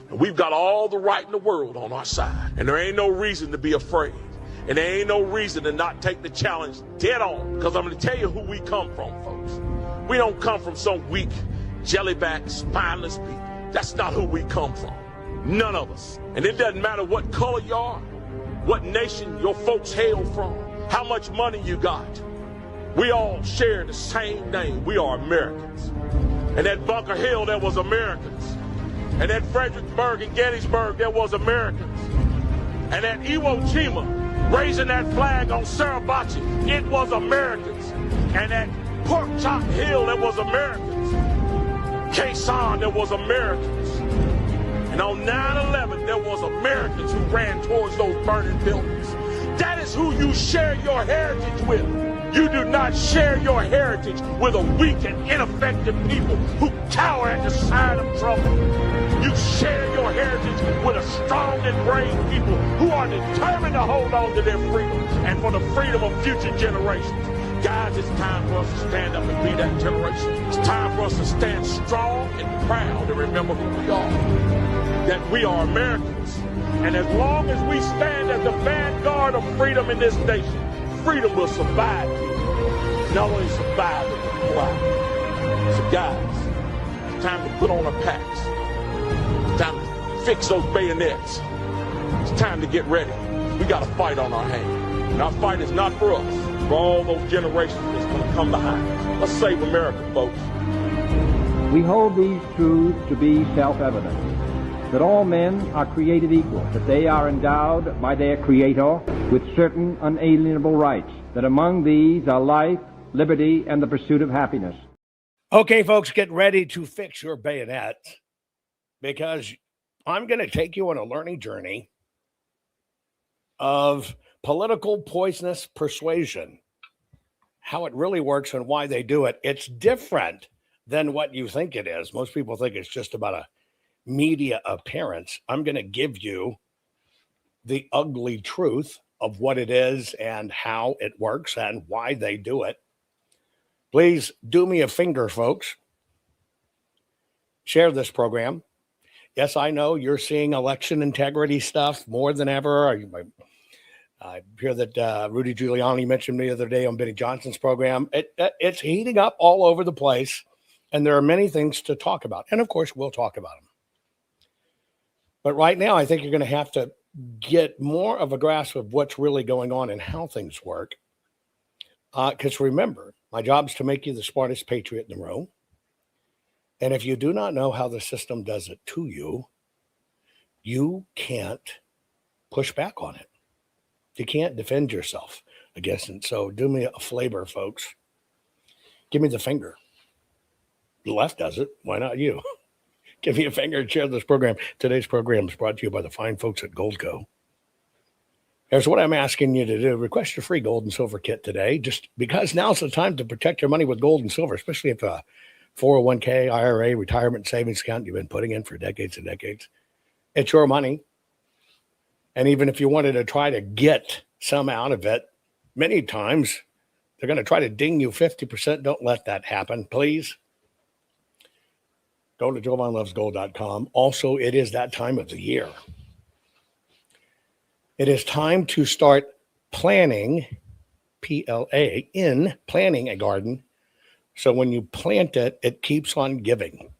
And we've got all the right in the world on our side. And there ain't no reason to be afraid. And there ain't no reason to not take the challenge dead on. Because I'm going to tell you who we come from, folks. We don't come from some weak, jellyback, spineless people. That's not who we come from. None of us. And it doesn't matter what color you are, what nation your folks hail from, how much money you got. We all share the same name. We are Americans. And at Bunker Hill, there was Americans. And at Fredericksburg and Gettysburg, there was Americans. And at Iwo Jima, raising that flag on Symbology, it was Americans. And at Pork Chop Hill, there was Americans. Quezon, there was Americans. And on 9/11, there was Americans who ran towards those burning buildings. That is who you share your heritage with. You do not share your heritage with a weak and ineffective people who cower at the sight of trouble. You share your heritage with a strong and brave people who are determined to hold on to their freedom and for the freedom of future generations. Guys, it's time for us to stand up and be that generation. It's time for us to stand strong and proud and remember who we are. That we are Americans. And as long as we stand as the vanguard of freedom in this nation, freedom will survive you. Not only survive, it will thrive. So guys, it's time to put on our packs. It's time to fix those bayonets. It's time to get ready. We got a fight on our hands. And our fight is not for us, for all those generations that's going to come behind us. Let's save America, folks. We hold these truths to be self-evident. That all men are created equal, that they are endowed by their Creator with certain unalienable rights, that among these are life, liberty, and the pursuit of happiness. Okay, folks, get ready to fix your bayonet, because I'm going to take you on a learning journey of political poisonous persuasion, how it really works and why they do it. It's different than what you think it is. Most people think it's just about a media appearance. I'm going to give you the ugly truth of what it is and how it works and why they do it. Please do me a favor, folks. Share this program. Yes, I know you're seeing election integrity stuff more than ever. I hear that Rudy Giuliani mentioned me the other day on Benny Johnson's program. It's heating up all over the place, and there are many things to talk about. And, of course, we'll talk about them. But right now, I think you're going to have to get more of a grasp of what's really going on and how things work. Because remember, my job is to make you the smartest patriot in the room. And if you do not know how the system does it to you, you can't push back on it. You can't defend yourself against it. So do me a favor, folks. Give me the finger. The left does it. Why not you? Give me a finger and share this program. Today's program is brought to you by the fine folks at Goldco. Here's what I'm asking you to do. Request your free gold and silver kit today, just because now's the time to protect your money with gold and silver, especially if a 401k, IRA, retirement savings account you've been putting in for decades and decades. It's your money. And even if you wanted to try to get some out of it, many times they're going to try to ding you 50%. Don't let that happen, please. Go to jovanlovesgold.com. Also, it is that time of the year. It is time to start planning, PLA, planning a garden. So when you plant it, it keeps on giving.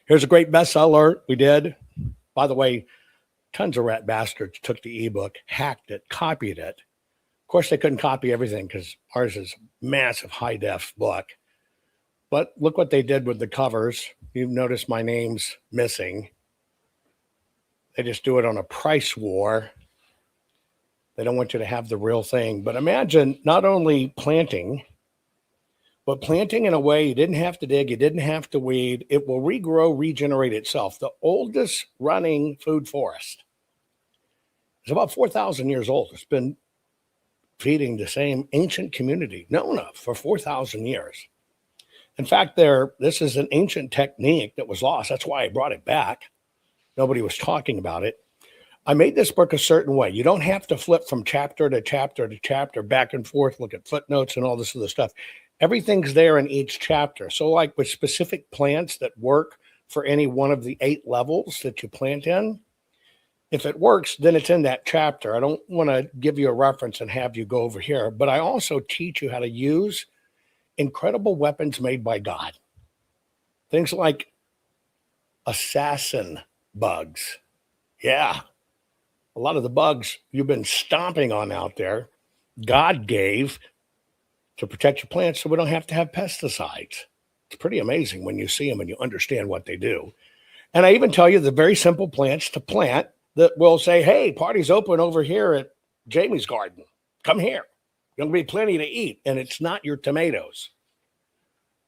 Here's a great bestseller we did. By the way, tons of rat bastards took the ebook, hacked it, copied it. Of course, they couldn't copy everything because ours is a massive high-def book. But look what they did with the covers. You've noticed my name's missing. They just do it on a price war. They don't want you to have the real thing. But imagine not only planting, but planting in a way you didn't have to dig, you didn't have to weed. It will regrow, regenerate itself. The oldest running food forest is about 4,000 years old. It's been feeding the same ancient community known of for 4,000 years. In fact, this is an ancient technique that was lost. That's why I brought it back. Nobody was talking about it. I made this book a certain way. You don't have to flip from chapter to chapter to chapter, back and forth, look at footnotes and all this other stuff. Everything's there in each chapter. So like with specific plants that work for any one of the 8 levels that you plant in. If it works, then it's in that chapter. I don't want to give you a reference and have you go over here, but I also teach you how to use incredible weapons made by God. Things like assassin bugs. Yeah. A lot of the bugs you've been stomping on out there, God gave to protect your plants so we don't have to have pesticides. It's pretty amazing when you see them and you understand what they do. And I even tell you the very simple plants to plant that will say, hey, party's open over here at Jamie's garden. Come here. There'll be plenty to eat. And it's not your tomatoes.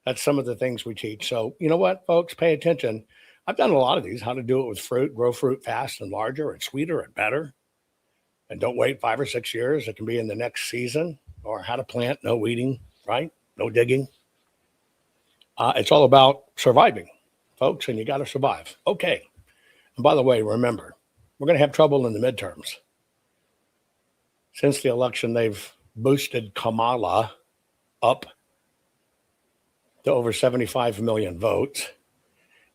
That's some of the things we teach. So you know what, folks, pay attention. I've done a lot of these, how to do it with fruit, grow fruit fast and larger and sweeter and better. And don't wait 5 or 6 years. It can be in the next season. Or how to plant, no weeding, right? No digging. It's all about surviving, folks, and you got to survive. Okay. And by the way, remember, we're going to have trouble in the midterms. Since the election, they've boosted Kamala up to over 75 million votes.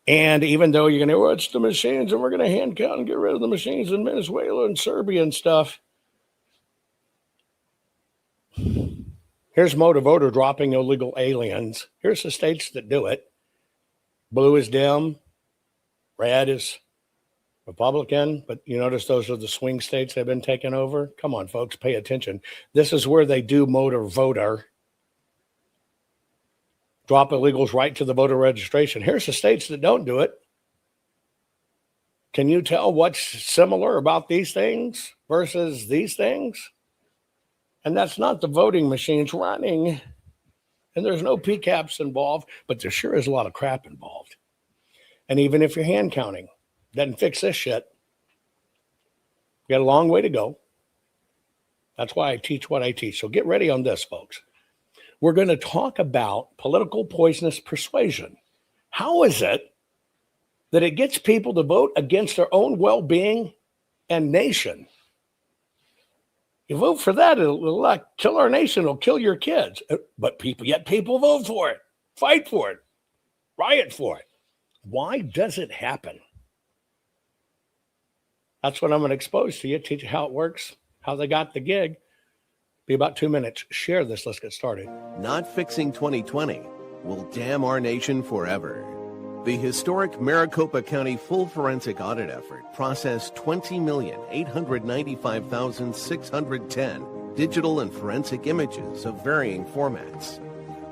And even though you're going to, well, it's the machines, and we're going to hand count and get rid of the machines in Venezuela and Serbia and stuff. Here's motor voter dropping illegal aliens. Here's the states that do it. Blue is Dem. Red is Republican. But you notice those are the swing states that have been taken over. Come on, folks, pay attention. This is where they do motor voter. Drop illegals right to the voter registration. Here's the states that don't do it. Can you tell what's similar about these things versus these things? And that's not the voting machines running. And there's no PCAPs involved, but there sure is a lot of crap involved. And even if you're hand counting, doesn't fix this shit. We got a long way to go. That's why I teach what I teach. So get ready on this, folks. We're going to talk about political poisonous persuasion. How is it that it gets people to vote against their own well-being and nation? You vote for that, it'll kill our nation, it'll kill your kids. But people vote for it, fight for it, riot for it. Why does it happen? That's what I'm going to expose to you, teach you how it works, how they got the gig. Be about 2 minutes. Share this. Let's get started. Not fixing 2020 will damn our nation forever. The historic Maricopa County full forensic audit effort processed 20,895,610 digital and forensic images of varying formats,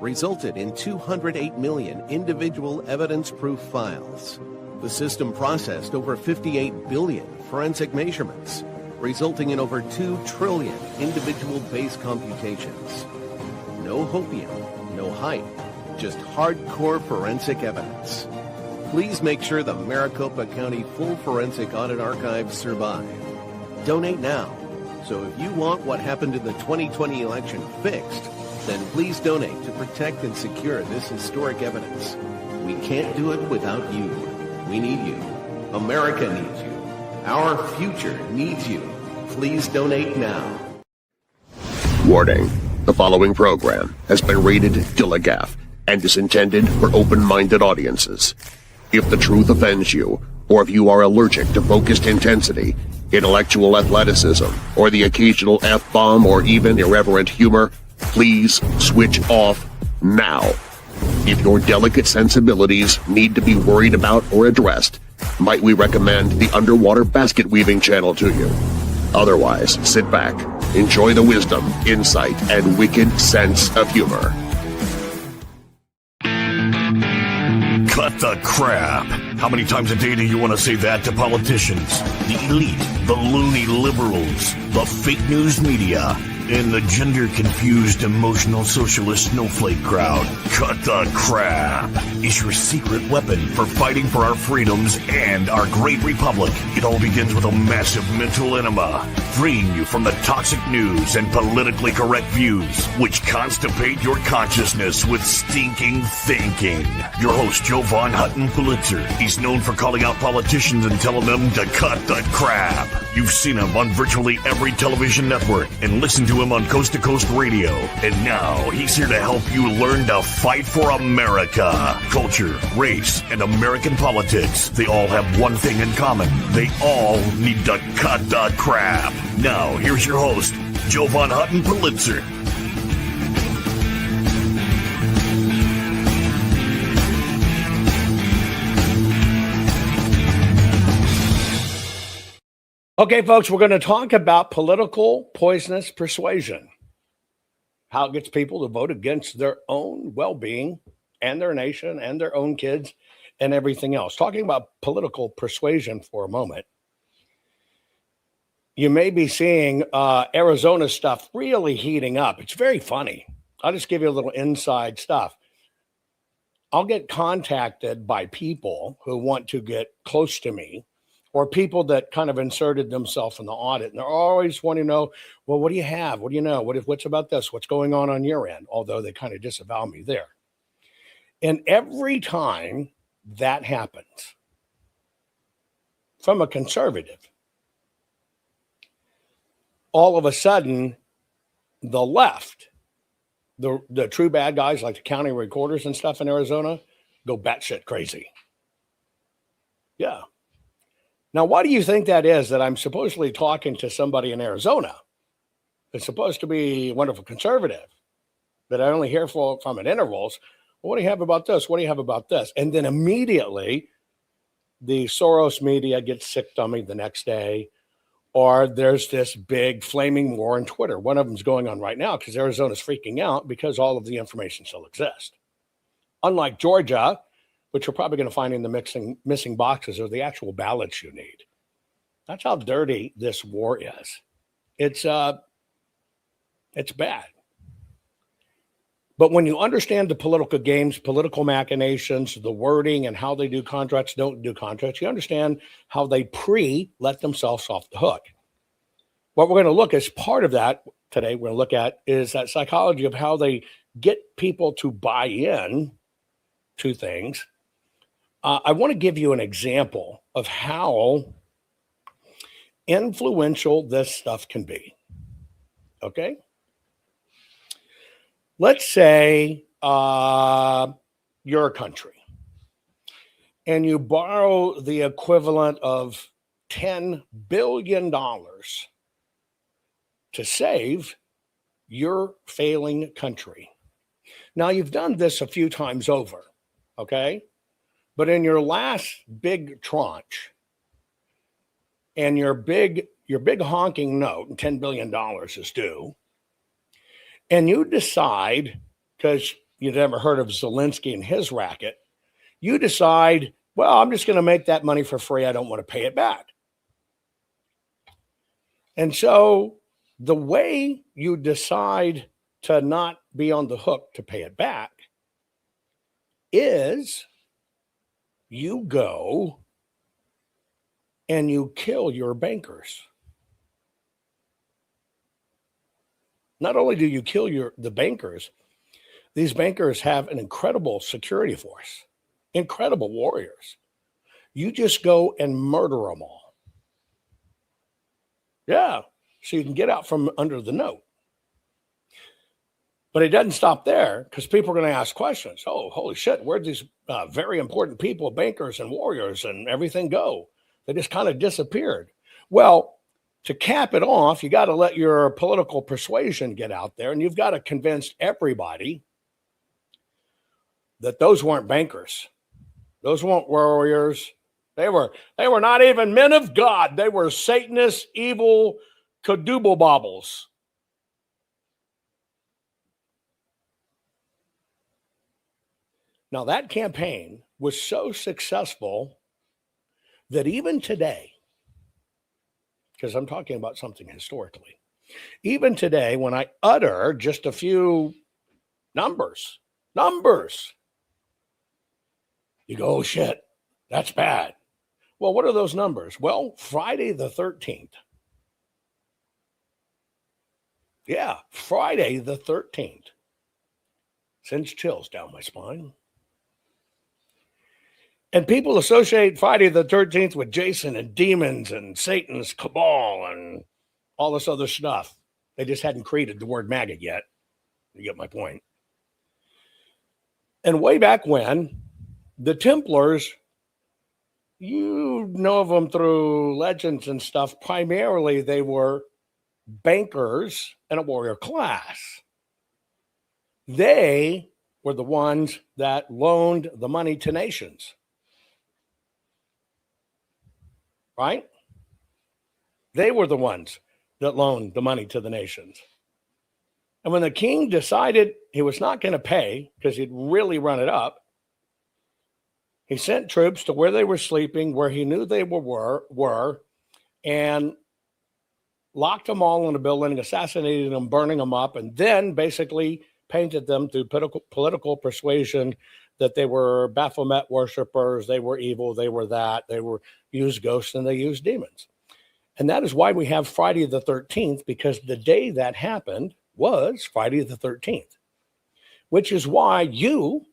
resulted in 208 million individual evidence-proof files. The system processed over 58 billion forensic measurements, resulting in over 2 trillion individual base computations. No hopium, no hype, just hardcore forensic evidence. Please make sure the Maricopa County Full Forensic Audit Archives survive. Donate now. So if you want what happened in the 2020 election fixed, then please donate to protect and secure this historic evidence. We can't do it without you. We need you. America needs you. Our future needs you. Please donate now. Warning. The following program has been rated Dilligaff and is intended for open-minded audiences. If the truth offends you, or if you are allergic to focused intensity, intellectual athleticism, or the occasional F-bomb or even irreverent humor, please switch off now. If your delicate sensibilities need to be worried about or addressed, might we recommend the Underwater Basket Weaving channel to you. Otherwise, sit back, enjoy the wisdom, insight, and wicked sense of humor. Cut the crap. How many times a day do you want to say that to politicians, the elite, the loony liberals, the fake news media, and the gender-confused, emotional socialist snowflake crowd? Cut the crap is your secret weapon for fighting for our freedoms and our great republic. It all begins with a massive mental enema, freeing you from the toxic news and politically correct views, which constipate your consciousness with stinking thinking. Your host, Jovan Hutton Pulitzer. He's known for calling out politicians and telling them to cut the crap. You've seen him on virtually every television network and listened to to him on Coast to Coast Radio. And now he's here to help you learn to fight for America. Culture, race, and American politics. They all have one thing in common. They all need to cut the crap. Now, here's your host, Jovan Hutton Pulitzer. Okay, folks, we're going to talk about political poisonous persuasion, how it gets people to vote against their own well-being and their nation and their own kids and everything else. Talking about political persuasion for a moment, you may be seeing Arizona stuff really heating up. It's very funny. I'll just give you a little inside stuff. I'll get contacted by people who want to get close to me, or people that kind of inserted themselves in the audit. And they're always wanting to know, well, what do you have? What do you know? What's about this? What's going on your end? Although they kind of disavow me there. And every time that happens from a conservative, all of a sudden, the left, the true bad guys like the county recorders and stuff in Arizona, go batshit crazy. Yeah. Now, why do you think that is, that I'm supposedly talking to somebody in Arizona that's supposed to be a wonderful conservative that I only hear from at intervals? Well, what do you have about this? What do you have about this? And then immediately the Soros media gets sick on me the next day, or there's this big flaming war on Twitter. One of them's going on right now because Arizona's freaking out because all of the information still exists. Unlike Georgia, which you're probably going to find in the missing boxes, are the actual ballots you need. That's how dirty this war is. It's bad. But when you understand the political games, political machinations, the wording, and how they do contracts, don't do contracts, you understand how they let themselves off the hook. What we're going to look as part of that today, we're going to look at is that psychology of how they get people to buy in to things. I want to give you an example of how influential this stuff can be. Okay? Let's say you're a country and you borrow the equivalent of $10 billion to save your failing country. Now, you've done this a few times over, okay? But in your last big tranche and your big honking note, and $10 billion is due, and you decide, because you've never heard of Zelensky and his racket, you decide, well, I'm just going to make that money for free. I don't want to pay it back. And so the way you decide to not be on the hook to pay it back is you go and you kill your bankers. Not only do you kill the bankers, these bankers have an incredible security force, incredible warriors. You just go and murder them all. Yeah, so you can get out from under the note. But it doesn't stop there, because people are going to ask questions. Oh, holy shit, where'd these very important people, bankers and warriors and everything go? They just kind of disappeared. Well, to cap it off, you got to let your political persuasion get out there, and you've got to convince everybody that those weren't bankers. Those weren't warriors. They were not even men of God. They were Satanists, evil cadooble bobbles. Now, that campaign was so successful that even today, because I'm talking about something historically, even today, when I utter just a few numbers, you go, oh shit, that's bad. Well, what are those numbers? Well, Friday the 13th. Yeah, Friday the 13th. Sends chills down my spine. And people associate Friday the 13th with Jason and demons and Satan's cabal and all this other stuff. They just hadn't created the word MAGA yet. You get my point. And way back when, the Templars, you know of them through legends and stuff. Primarily, they were bankers and a warrior class. They were the ones that loaned the money to nations. Right? They were the ones that loaned the money to the nations. And when the king decided he was not going to pay because he'd really run it up, he sent troops to where they were sleeping, where he knew they were, and locked them all in a building, assassinated them, burning them up, and then basically painted them through political persuasion that they were Baphomet worshipers, they were evil, they were that, they were used ghosts, and they used demons. And that is why we have Friday the 13th, because the day that happened was Friday the 13th, which is why you,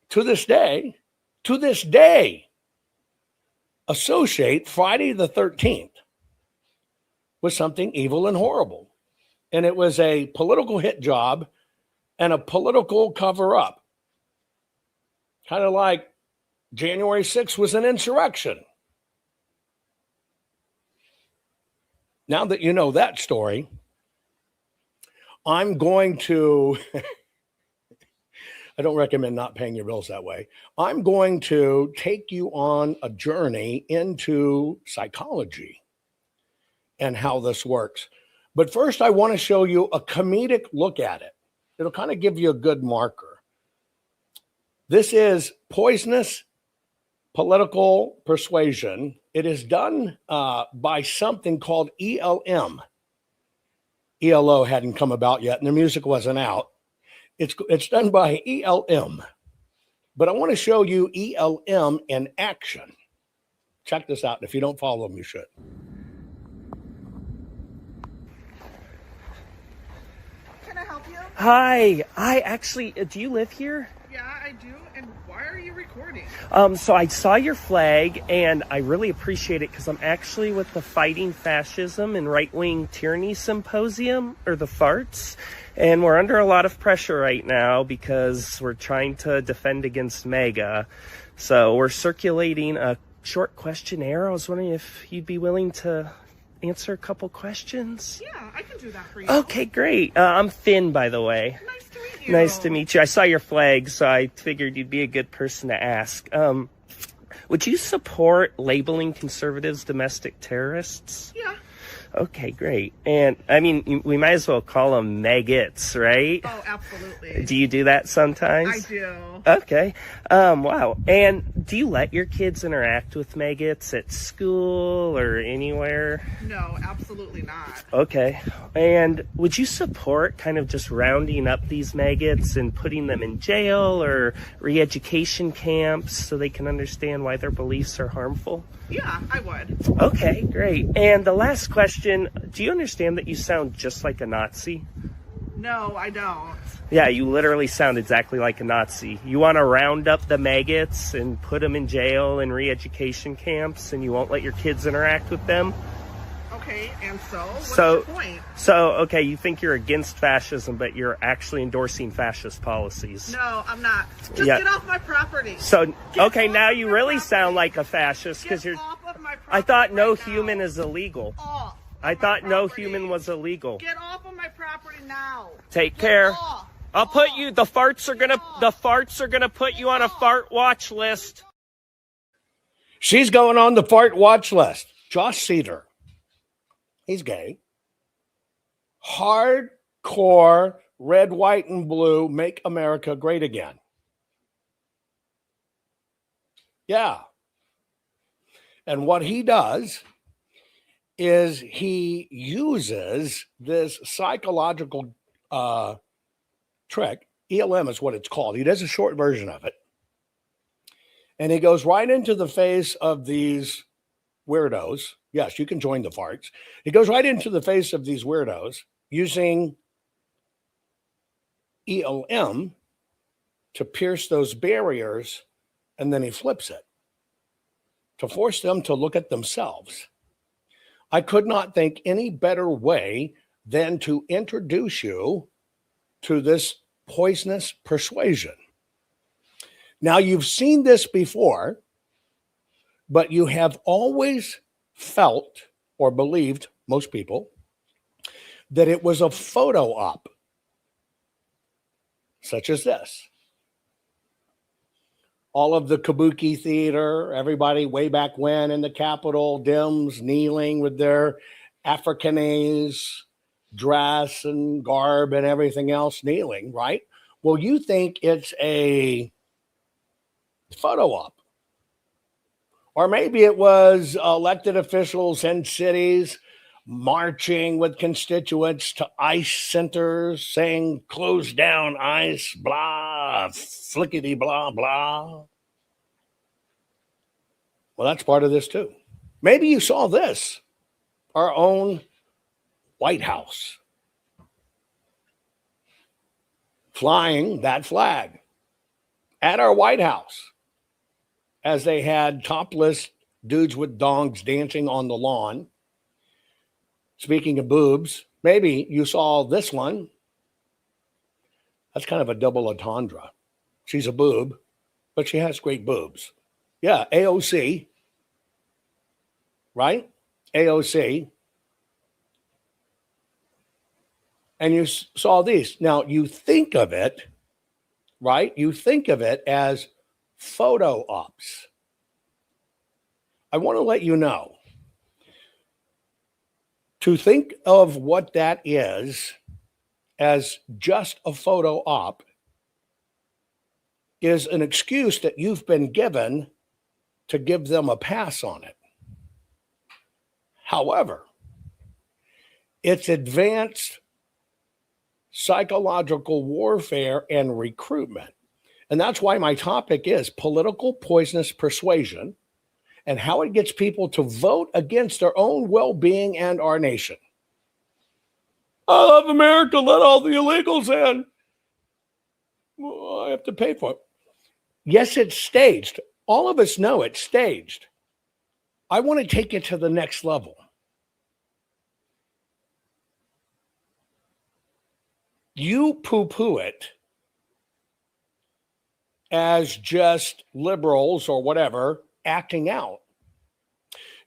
to this day, associate Friday the 13th with something evil and horrible. And it was a political hit job and a political cover-up. Kind of like January 6th was an insurrection. Now that you know that story, I'm going to, I don't recommend not paying your bills that way. I'm going to take you on a journey into psychology and how this works. But first, I want to show you a comedic look at it. It'll kind of give you a good marker. This is poisonous political persuasion. It is done by something called ELM. ELO hadn't come about yet, and the music wasn't out. It's done by ELM. But I want to show you ELM in action. Check this out. If you don't follow them, you should. Can I help you? Hi, do you live here? Yeah, I do. And why are you recording? So I saw your flag and I really appreciate it because I'm actually with the Fighting Fascism and Right-Wing Tyranny Symposium, or the FARTS. And we're under a lot of pressure right now because we're trying to defend against MAGA. So we're circulating a short questionnaire. I was wondering if you'd be willing to answer a couple questions. Yeah, I can do that for you. Okay, great. I'm Finn, by the way. Nice to meet you. Nice to meet you. I saw your flag, so I figured you'd be a good person to ask. Would you support labeling conservatives domestic terrorists? Yeah. Okay, great. And, I mean, we might as well call them maggots, right? Oh, absolutely. Do you do that sometimes? I do. Okay. Wow. And do you let your kids interact with maggots at school or anywhere? No, absolutely not. Okay. And would you support kind of just rounding up these maggots and putting them in jail or re-education camps so they can understand why their beliefs are harmful? Yeah, I would. Okay, great. And the last question, do you understand that you sound just like a Nazi? No, I don't. Yeah, you literally sound exactly like a Nazi. You want to round up the maggots and put them in jail and re-education camps, and you won't let your kids interact with them? Okay, and what's your point? Okay, you think you're against fascism, but you're actually endorsing fascist policies. No, I'm not. Just get off my property. Okay, now you really sound like a fascist because you're. Off of my property. I thought no right human now. is illegal. Off I of thought my no property. human was illegal. Get off of my property now. Take Get care. off. I'll put you. The farts are gonna put you on a fart watch list. She's going on the fart watch list. Josh Cedar. He's gay. Hardcore red, white, and blue, make America great again. Yeah. And what he does is he uses this psychological trick. ELM is what it's called. He does a short version of it. And he goes right into the face of these weirdos. Yes, you can join the farts. He goes right into the face of these weirdos using ELM to pierce those barriers, and then he flips it to force them to look at themselves. I could not think any better way than to introduce you to this poisonous persuasion. Now, you've seen this before, but you have always felt or believed, most people, that it was a photo op, such as this. All of the kabuki theater, everybody way back when in the Capitol, Dems kneeling with their Africanese dress and garb and everything else, kneeling, right? Well, you think it's a photo op. Or maybe it was elected officials in cities marching with constituents to ICE centers saying, close down ICE, blah, flickety, blah, blah. Well, that's part of this too. Maybe you saw this, our own White House flying that flag at our White House as they had topless dudes with dongs dancing on the lawn. Speaking of boobs, maybe you saw this one. That's kind of a double entendre. She's a boob, but she has great boobs. Yeah, AOC, right? AOC. And you saw these. Now, you think of it, right? You think of it as photo ops. I want to let you know, to think of what that is as just a photo op is an excuse that you've been given to give them a pass on it. However, it's advanced psychological warfare and recruitment. And that's why my topic is political poisonous persuasion and how it gets people to vote against their own well-being and our nation. I love America, let all the illegals in. Well, I have to pay for it. Yes, it's staged. All of us know it's staged. I want to take it to the next level. You poo-poo it as just liberals or whatever acting out.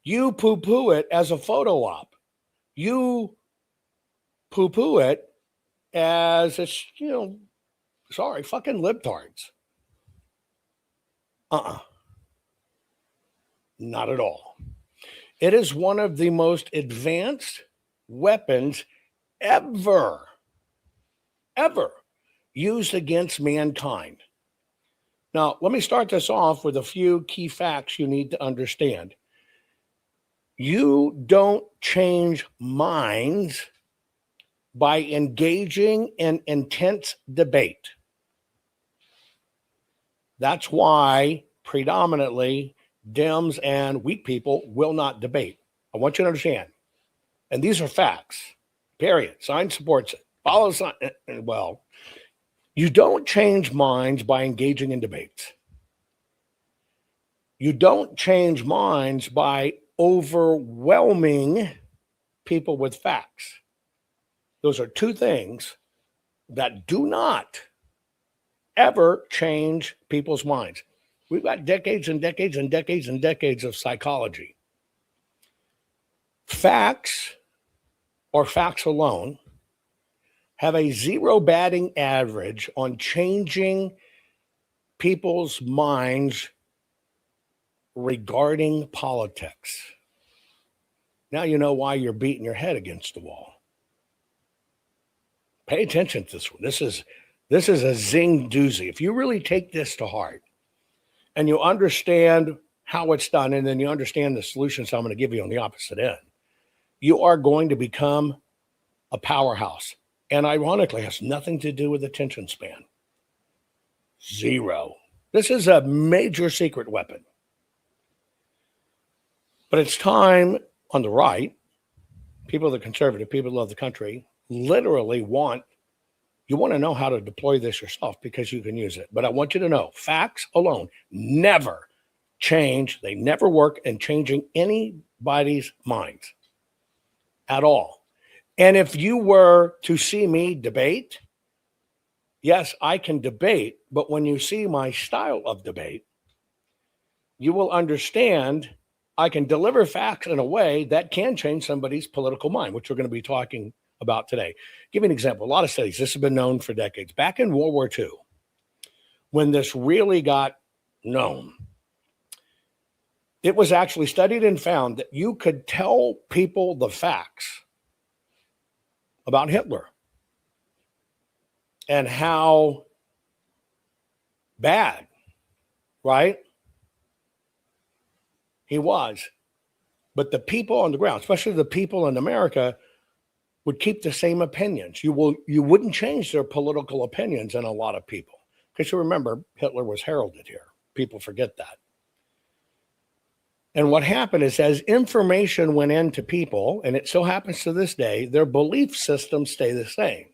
You poo-poo it as a photo op. You poo-poo it as it's, fucking libtards. Not at all. It is one of the most advanced weapons ever used against mankind. Now, let me start this off with a few key facts you need to understand. You don't change minds by engaging in intense debate. That's why predominantly Dems and weak people will not debate. I want you to understand. And these are facts, period. Science supports it. Follow science. Well, you don't change minds by engaging in debates. You don't change minds by overwhelming people with facts. Those are two things that do not ever change people's minds. We've got decades and decades and decades and decades of psychology. Facts, or facts alone, have a zero batting average on changing people's minds regarding politics. Now you know why you're beating your head against the wall. Pay attention to this one. This is a zing doozy. If you really take this to heart and you understand how it's done, and then you understand the solutions I'm going to give you on the opposite end, you are going to become a powerhouse. And ironically, has nothing to do with attention span. Zero. This is a major secret weapon. But it's time on the right, people that are conservative, people who love the country, literally you want to know how to deploy this yourself because you can use it. But I want you to know, facts alone never change. They never work in changing anybody's minds at all. And if you were to see me debate, yes, I can debate, but when you see my style of debate, you will understand I can deliver facts in a way that can change somebody's political mind, which we're going to be talking about today. Give you an example. A lot of studies, this has been known for decades. Back in World War II, when this really got known, it was actually studied and found that you could tell people the facts about Hitler and how bad, right, he was. But the people on the ground, especially the people in America, would keep the same opinions. You wouldn't change their political opinions in a lot of people. Because you remember, Hitler was heralded here. People forget that. And what happened is, as information went into people, and it still happens to this day, their belief systems stay the same.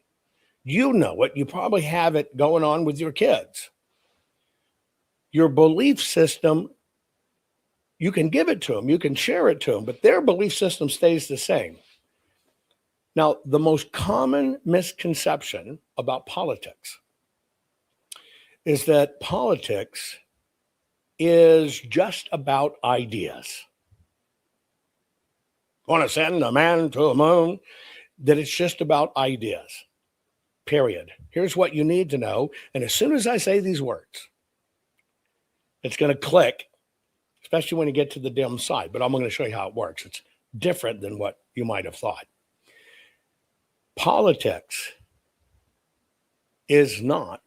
You know it. You probably have it going on with your kids. Your belief system, you can give it to them, you can share it to them, but their belief system stays the same. Now, the most common misconception about politics is that politics is just about ideas. Want to send a man to the moon? That it's just about ideas, period. Here's what you need to know. And as soon as I say these words, it's going to click, especially when you get to the dim side. But I'm going to show you how it works. It's different than what you might have thought. Politics is not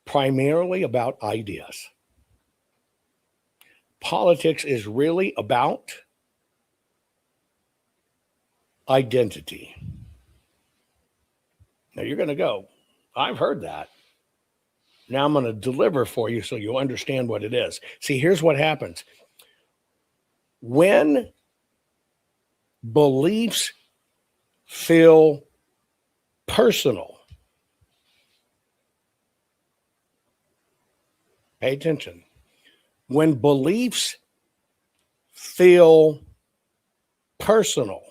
primarily about ideas. Politics is really about identity. Now you're going to go, I've heard that. Now I'm going to deliver for you so you understand what it is. See, here's what happens. When beliefs feel personal, pay attention. When beliefs feel personal,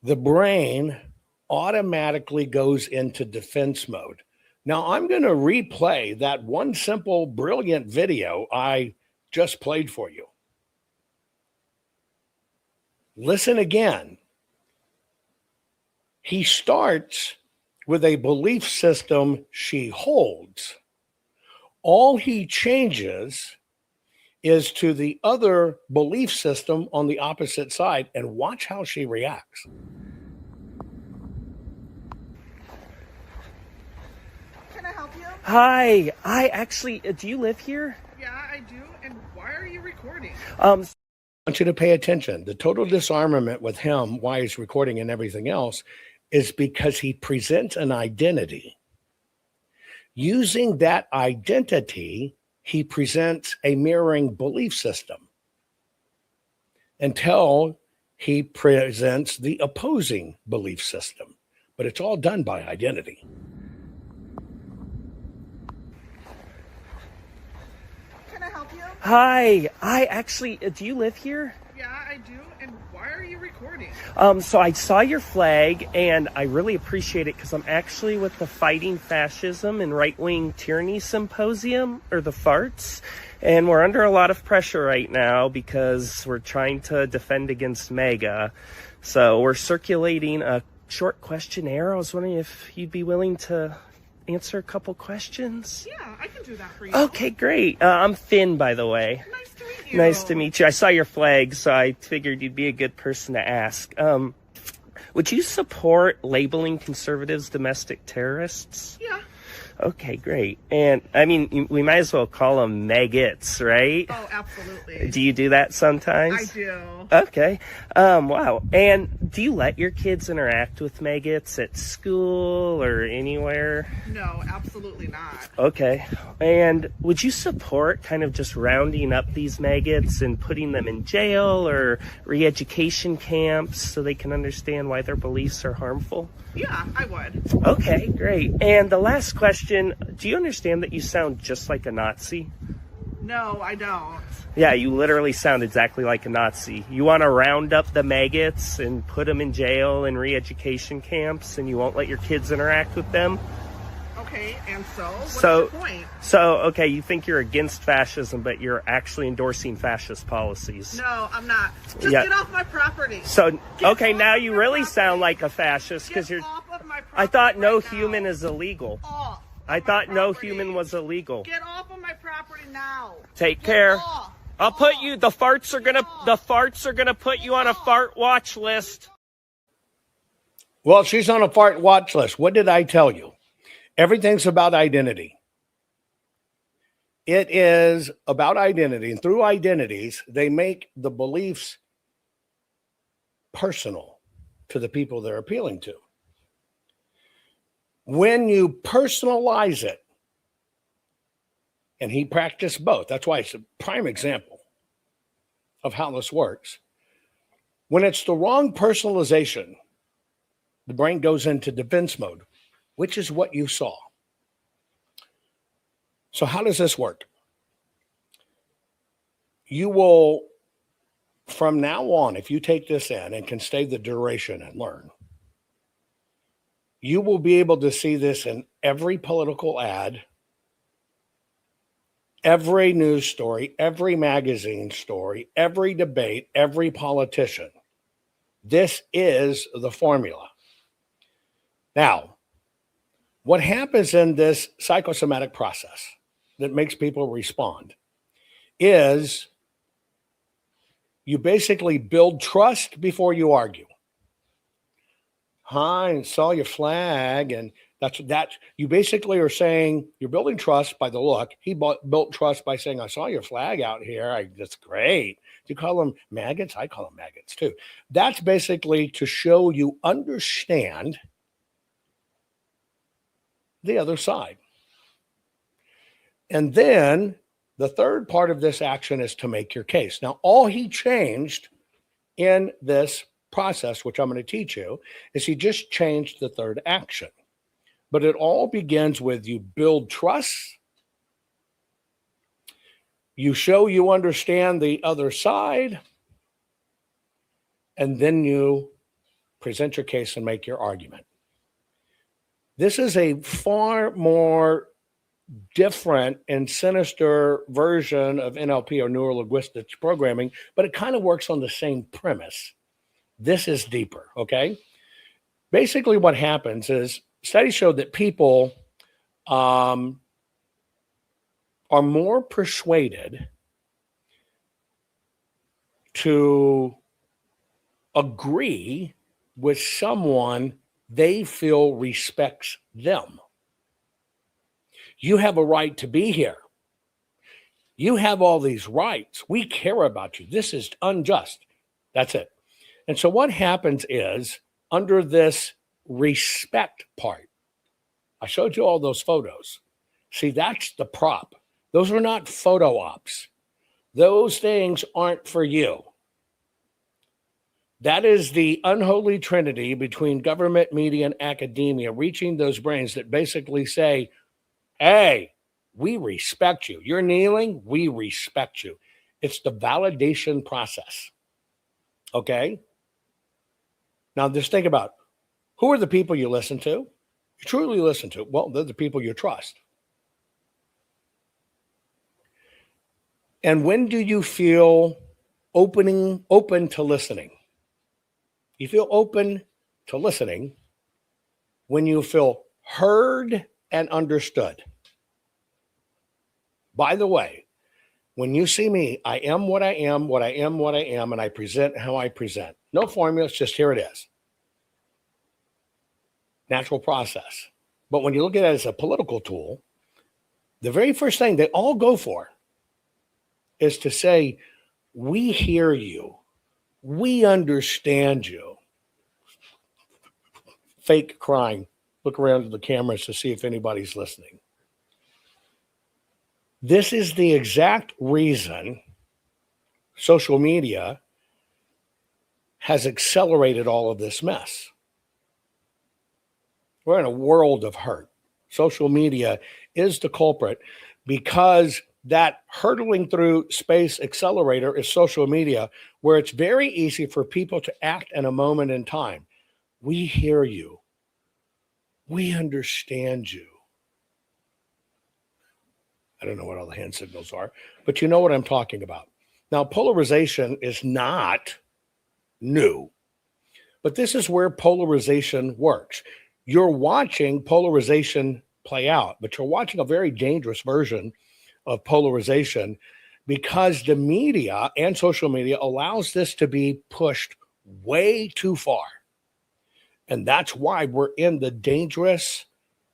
the brain automatically goes into defense mode. Now, I'm going to replay that one simple, brilliant video I just played for you. Listen again. He starts with a belief system she holds. All he changes is to the other belief system on the opposite side, and watch how she reacts. Can I help you? Hi, do you live here? Yeah, I do. And why are you recording? I want you to pay attention. The total disarmament with him, why he's recording and everything else, is because he presents an identity. Using that identity, he presents a mirroring belief system until he presents the opposing belief system. But it's all done by identity. Can I help you? Hi, do you live here? Yeah, I do. And why are you recording? So I saw your flag, and I really appreciate it because I'm actually with the Fighting Fascism and Right-Wing Tyranny Symposium, or the FARTS, and we're under a lot of pressure right now because we're trying to defend against MAGA. So we're circulating a short questionnaire. I was wondering if you'd be willing to answer a couple questions. Yeah, I can do that for you. Okay, great. I'm Finn, by the way. Nice to meet you. Nice to meet you. I saw your flag, so I figured you'd be a good person to ask. Would you support labeling conservatives domestic terrorists? Yeah. Okay, great. And, I mean, we might as well call them maggots, right? Oh, absolutely. Do you do that sometimes? I do. Okay. Wow. And do you let your kids interact with maggots at school or anywhere? No, absolutely not. Okay. And would you support kind of just rounding up these maggots and putting them in jail or re-education camps so they can understand why their beliefs are harmful? Yeah, I would. Okay, great. And the last question, do you understand that you sound just like a Nazi? No, I don't. Yeah, you literally sound exactly like a Nazi. You want to round up the maggots and put them in jail and re-education camps, and you won't let your kids interact with them? Okay, and what's the point? Okay, you think you're against fascism, but you're actually endorsing fascist policies. No, I'm not. Just get off my property. Now you really sound like a fascist because you're. Off of my property. I thought no right human now. is illegal. Off I of my thought no property. human was illegal. Get off of my property now. Take Get care. off. I'll put you. The farts are gonna put you on a fart watch list. Well, she's on a fart watch list. What did I tell you? Everything's about identity. It is about identity. And through identities, they make the beliefs personal to the people they're appealing to. When you personalize it, and he practiced both. That's why it's a prime example of how this works. When it's the wrong personalization, the brain goes into defense mode, which is what you saw. So how does this work? You will, from now on, if you take this in and can stay the duration and learn, you will be able to see this in every political ad, every news story, every magazine story, every debate, every politician. This is the formula. Now, what happens in this psychosomatic process that makes people respond is you basically build trust before you argue. I saw your flag, and that you basically are saying you're building trust by the look. He built trust by saying, I saw your flag out here. That's great. Do you call them maggots? I call them maggots too. That's basically to show you understand the other side. And then the third part of this action is to make your case. Now, all he changed in this process, which I'm going to teach you, is he just changed the third action. But it all begins with you build trust, you show you understand the other side, and then you present your case and make your argument. This is a far more different and sinister version of NLP or neuro-linguistics programming, but it kind of works on the same premise. This is deeper, okay? Basically what happens is studies show that people are more persuaded to agree with someone they feel respects them. You have a right to be here. You have all these rights. We care about you. This is unjust. That's it. And so what happens is, under this respect part, I showed you all those photos. See, that's the prop. Those are not photo ops. Those things aren't for you. That is the unholy trinity between government, media, and academia reaching those brains that basically say, hey, we respect you. You're kneeling, we respect you. It's the validation process. Okay? Now, just think about, who are the people you listen to? You truly listen to? Well, they're the people you trust. And when do you feel open to listening? You feel open to listening when you feel heard and understood. By the way, when you see me, I am what I am, what I am, what I am, and I present how I present. No formula, it's just here it is. Natural process. But when you look at it as a political tool, the very first thing they all go for is to say, we hear you. We understand you. Fake crying. Look around at the cameras to see if anybody's listening. This is the exact reason social media has accelerated all of this mess. We're in a world of hurt. Social media is the culprit because that hurtling through space accelerator is social media, where it's very easy for people to act in a moment in time. We hear you. We understand you. I don't know what all the hand signals are, but you know what I'm talking about. Now, polarization is not new, but this is where polarization works. You're watching polarization play out, but you're watching a very dangerous version of polarization because the media and social media allows this to be pushed way too far. And that's why we're in the dangerous,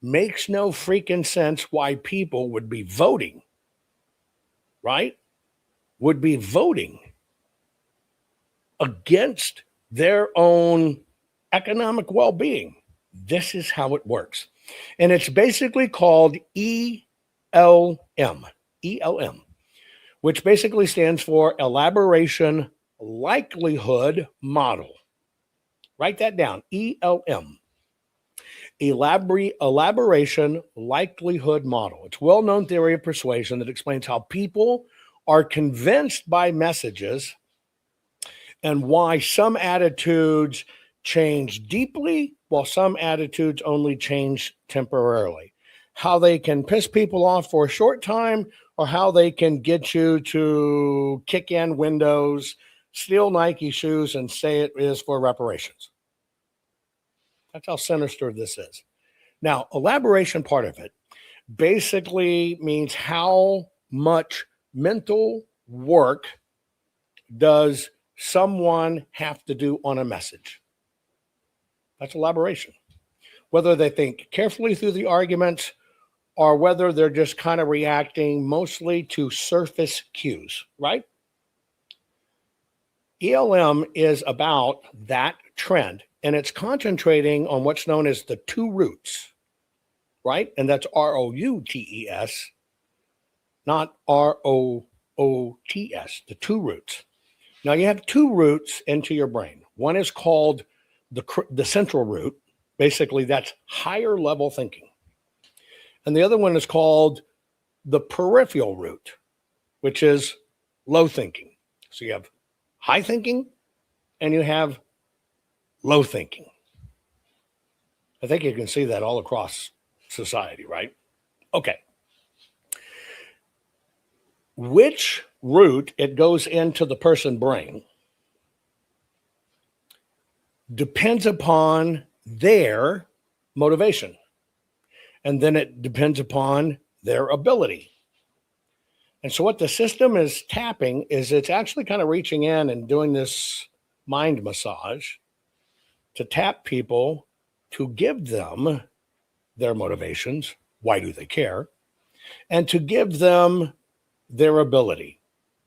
makes no freaking sense why people would be voting, right? Would be voting against their own economic well-being. This is how it works. And it's basically called ELM, which basically stands for Elaboration Likelihood Model. Write that down, ELM. Elaboration Likelihood Model. It's a well-known theory of persuasion that explains how people are convinced by messages and why some attitudes change deeply while some attitudes only change temporarily. How they can piss people off for a short time, or how they can get you to kick in windows, steal Nike shoes, and say it is for reparations. That's how sinister this is. Now, elaboration part of it basically means how much mental work does someone have to do on a message. That's elaboration. Whether they think carefully through the arguments or whether they're just kind of reacting mostly to surface cues, right? ELM is about that trend, and it's concentrating on what's known as the two roots, right? And that's ROUTES, not ROOTS, the two roots. Now, you have two roots into your brain. One is called the central root. Basically, that's higher level thinking. And the other one is called the peripheral root, which is low thinking. So you have high thinking and you have low thinking. I think you can see that all across society, right? Okay. Which route it goes into the person brain depends upon their motivation. And then it depends upon their ability. And so what the system is tapping is it's actually kind of reaching in and doing this mind massage to tap people to give them their motivations. Why do they care? And to give them their ability.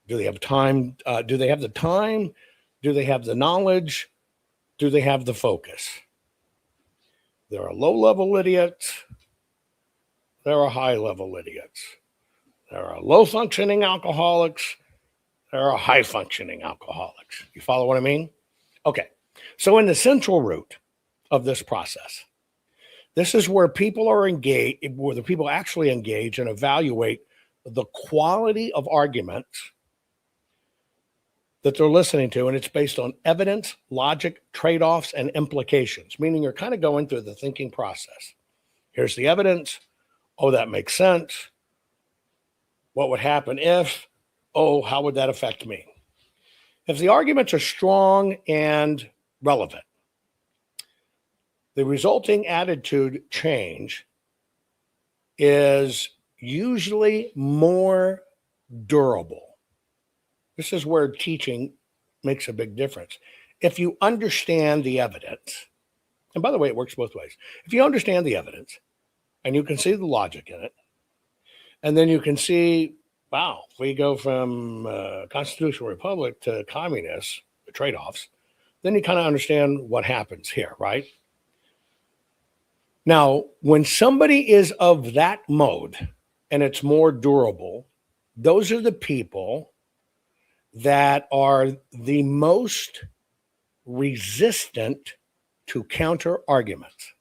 Do they have time? Do they have the time? Do they have the knowledge? Do they have the focus? There are low-level idiots. There are high-level idiots. There are low-functioning alcoholics. There are high-functioning alcoholics. You follow what I mean? Okay. So in the central root of this process, this is where people are engaged, where the people actually engage and evaluate the quality of arguments that they're listening to, and it's based on evidence, logic, trade-offs, and implications, meaning you're kind of going through the thinking process. Here's the evidence. Oh, that makes sense. What would happen if? Oh, how would that affect me? If the arguments are strong and relevant, the resulting attitude change is usually more durable. This is where teaching makes a big difference. If you understand the evidence, and by the way, it works both ways. If you understand the evidence and you can see the logic in it, and then you can see, wow, if we go from constitutional republic to communist, the trade-offs, then you kind of understand what happens here, right? Now, when somebody is of that mode and it's more durable, those are the people that are the most resistant to counter arguments.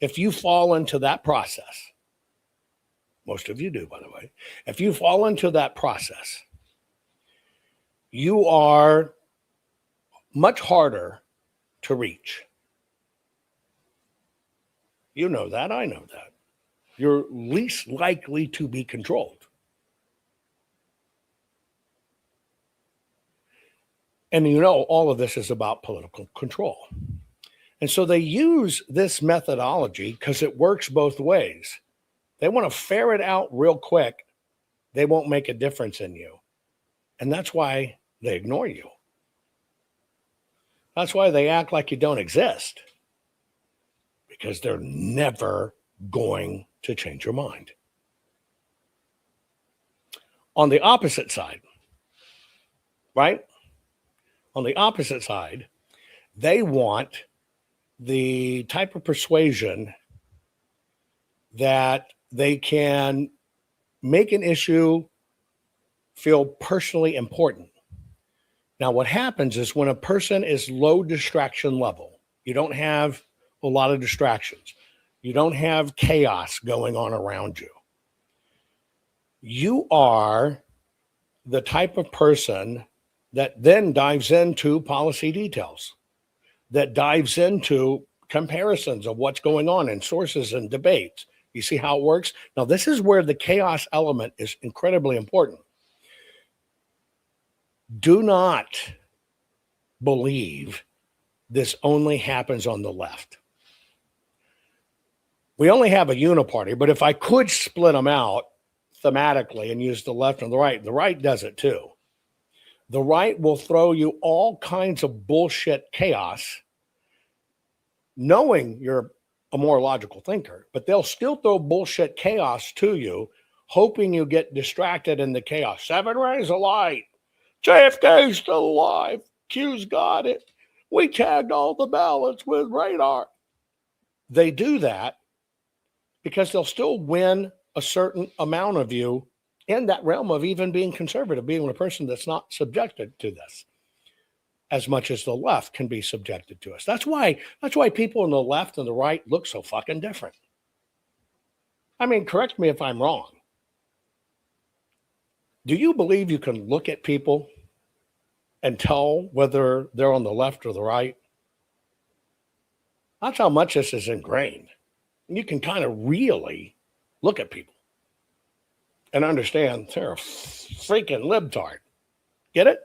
If you fall into that process, most of you do, by the way, if you fall into that process, you are much harder to reach. You know that. I know that. You're least likely to be controlled. And you know, all of this is about political control. And so they use this methodology because it works both ways. They want to ferret out real quick. They won't make a difference in you. And that's why they ignore you. That's why they act like you don't exist. Because they're never going to change your mind. On the opposite side, right? On the opposite side, they want the type of persuasion that they can make an issue feel personally important. Now, what happens is when a person is low distraction level, you don't have a lot of distractions. You don't have chaos going on around you. You are the type of person that then dives into policy details, that dives into comparisons of what's going on in sources and debates. You see how it works? Now, this is where the chaos element is incredibly important. Do not believe this only happens on the left. We only have a uniparty, but if I could split them out thematically and use the left and the right does it too. The right will throw you all kinds of bullshit chaos, knowing you're a more logical thinker, but they'll still throw bullshit chaos to you, hoping you get distracted in the chaos. 7 rays of light. JFK's still alive. Q's got it. We tagged all the ballots with radar. They do that because they'll still win a certain amount of you in that realm of even being conservative, being a person that's not subjected to this as much as the left can be subjected to us. That's why people on the left and the right look so fucking different. I mean, correct me if I'm wrong. Do you believe you can look at people and tell whether they're on the left or the right? That's how much this is ingrained. You can kind of really look at people and understand they're a freaking libtard. Get it?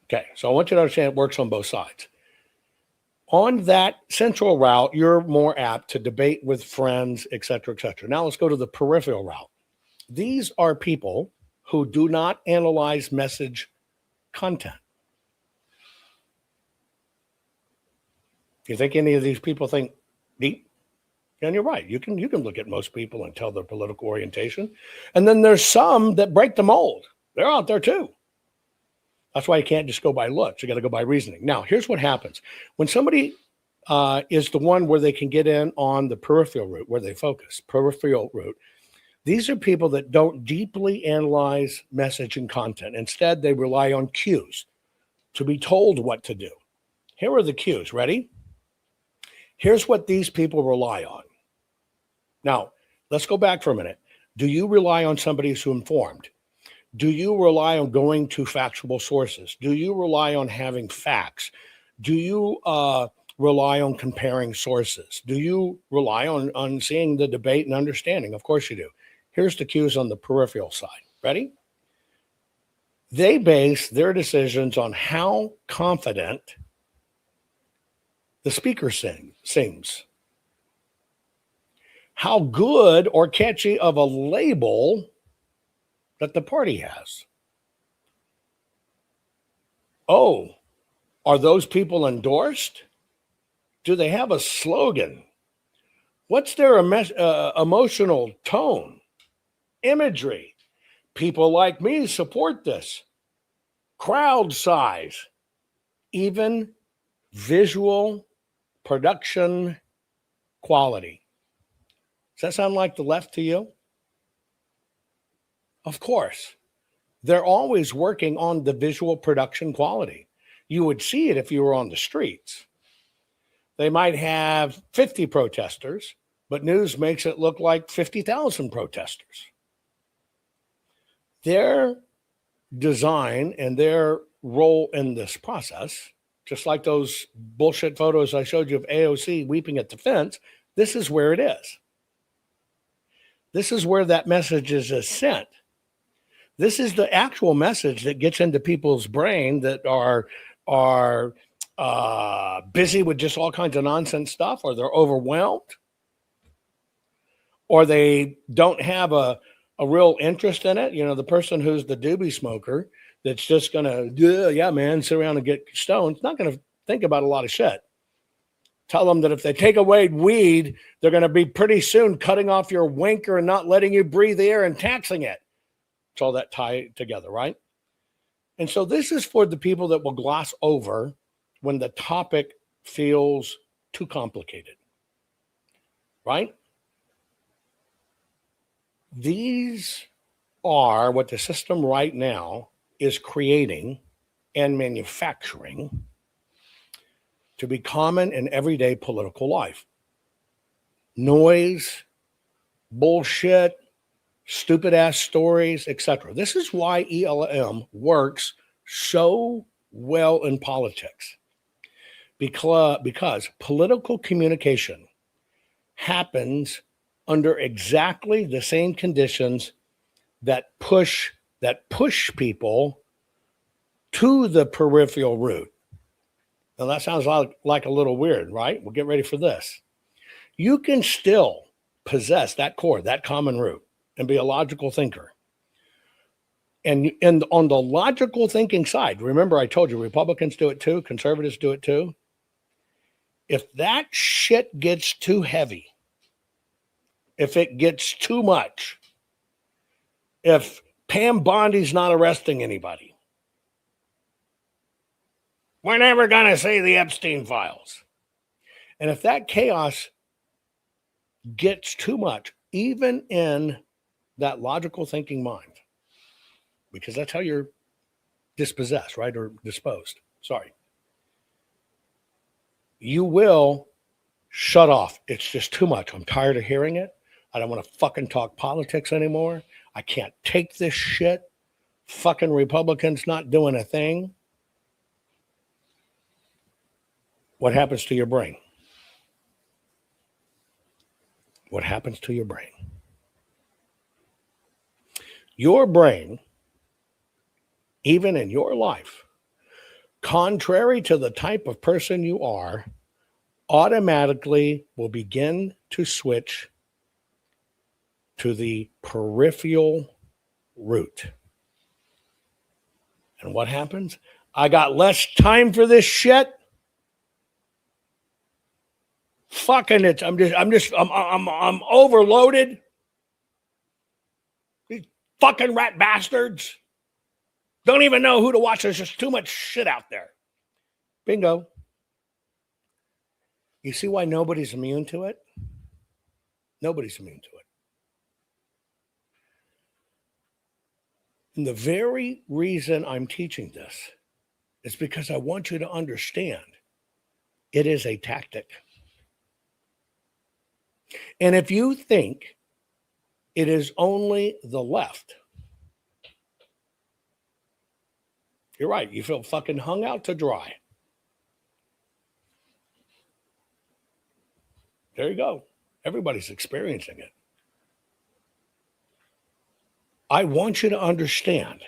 Okay, so I want you to understand it works on both sides. On that central route, you're more apt to debate with friends, et cetera, et cetera. Now let's go to the peripheral route. These are people who do not analyze message content. You think any of these people think deep? And you're right. You can look at most people and tell their political orientation. And then there's some that break the mold. They're out there too. That's why you can't just go by looks. You got to go by reasoning. Now, here's what happens. When somebody is the one where they can get in on the peripheral route, where they focus, peripheral route, these are people that don't deeply analyze message and content. Instead, they rely on cues to be told what to do. Here are the cues. Ready? Here's what these people rely on. Now, let's go back for a minute. Do you rely on somebody who's informed? Do you rely on going to factual sources? Do you rely on having facts? Do you rely on comparing sources? Do you rely on seeing the debate and understanding? Of course you do. Here's the cues on the peripheral side. Ready? They base their decisions on how confident the speaker seems. How good or catchy of a label that the party has. Oh, are those people endorsed? Do they have a slogan? What's their emotional tone? Imagery. People like me support this. Crowd size. Even visual production quality. Does that sound like the left to you? Of course. They're always working on the visual production quality. You would see it if you were on the streets. They might have 50 protesters, but news makes it look like 50,000 protesters. Their design and their role in this process, just like those bullshit photos I showed you of AOC weeping at the fence, this is where it is. This is where that message is sent. This is the actual message that gets into people's brain that are busy with just all kinds of nonsense stuff, or they're overwhelmed, or they don't have a real interest in it. You know, the person who's the doobie smoker that's just going to, yeah, man, sit around and get stoned, not going to think about a lot of shit. Tell them that if they take away weed, they're going to be pretty soon cutting off your winker and not letting you breathe air and taxing it. It's all that tie together, right? And so this is for the people that will gloss over when the topic feels too complicated, right? These are what the system right now is creating and manufacturing to be common in everyday political life. Noise, bullshit, stupid ass stories, etc. This is why ELM works so well in politics. Because political communication happens under exactly the same conditions that push people to the peripheral route. Now that sounds like a little weird, right? Well, get ready for this. You can still possess that core, that common root, and be a logical thinker. And on the logical thinking side, remember I told you Republicans do it too, conservatives do it too. If that shit gets too heavy, if it gets too much, if Pam Bondi's not arresting anybody, we're never going to see the Epstein files. And if that chaos gets too much, even in that logical thinking mind, because that's how you're dispossessed, right? Or disposed. Sorry. You will shut off. It's just too much. I'm tired of hearing it. I don't want to fucking talk politics anymore. I can't take this shit. Fucking Republicans not doing a thing. What happens to your brain? What happens to your brain? Your brain, even in your life, contrary to the type of person you are, automatically will begin to switch to the peripheral route. And what happens? I got less time for this shit. Fucking it. I'm overloaded. These fucking rat bastards don't even know who to watch. There's just too much shit out there. Bingo. You see why nobody's immune to it? Nobody's immune to it. And the very reason I'm teaching this is because I want you to understand it is a tactic. And if you think it is only the left, you're right. You feel fucking hung out to dry. There you go. Everybody's experiencing it. I want you to understand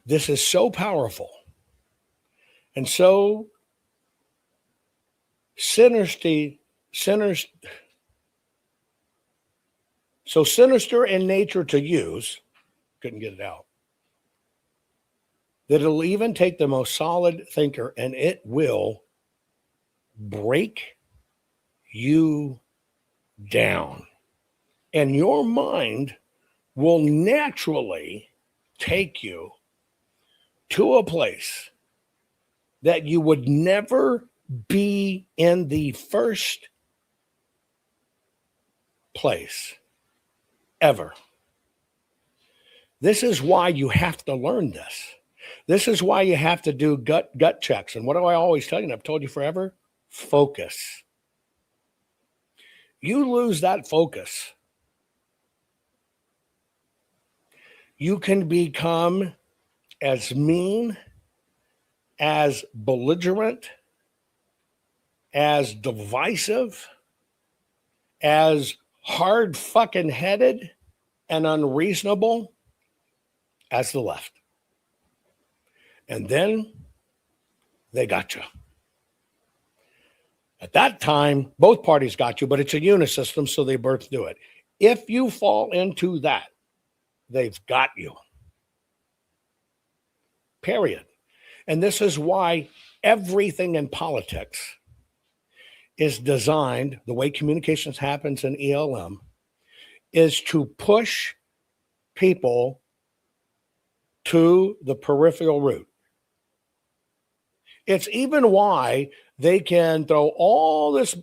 this is so powerful and so sinister in nature to use, couldn't get it out, that it'll even take the most solid thinker and it will break you down. And your mind will naturally take you to a place that you would never be in the first place ever. This is why you have to learn this. This is why you have to do gut checks. And what do I always tell you? And I've told you forever, focus. You lose that focus, you can become as mean, as belligerent, as divisive, as hard fucking headed and unreasonable as the left. And then they got you. At that time, both parties got you, but it's a unisystem, so they both do it. If you fall into that, they've got you. Period. And this is why everything in politics is designed, the way communications happens in ELM, is to push people to the peripheral route. It's even why they can throw all this,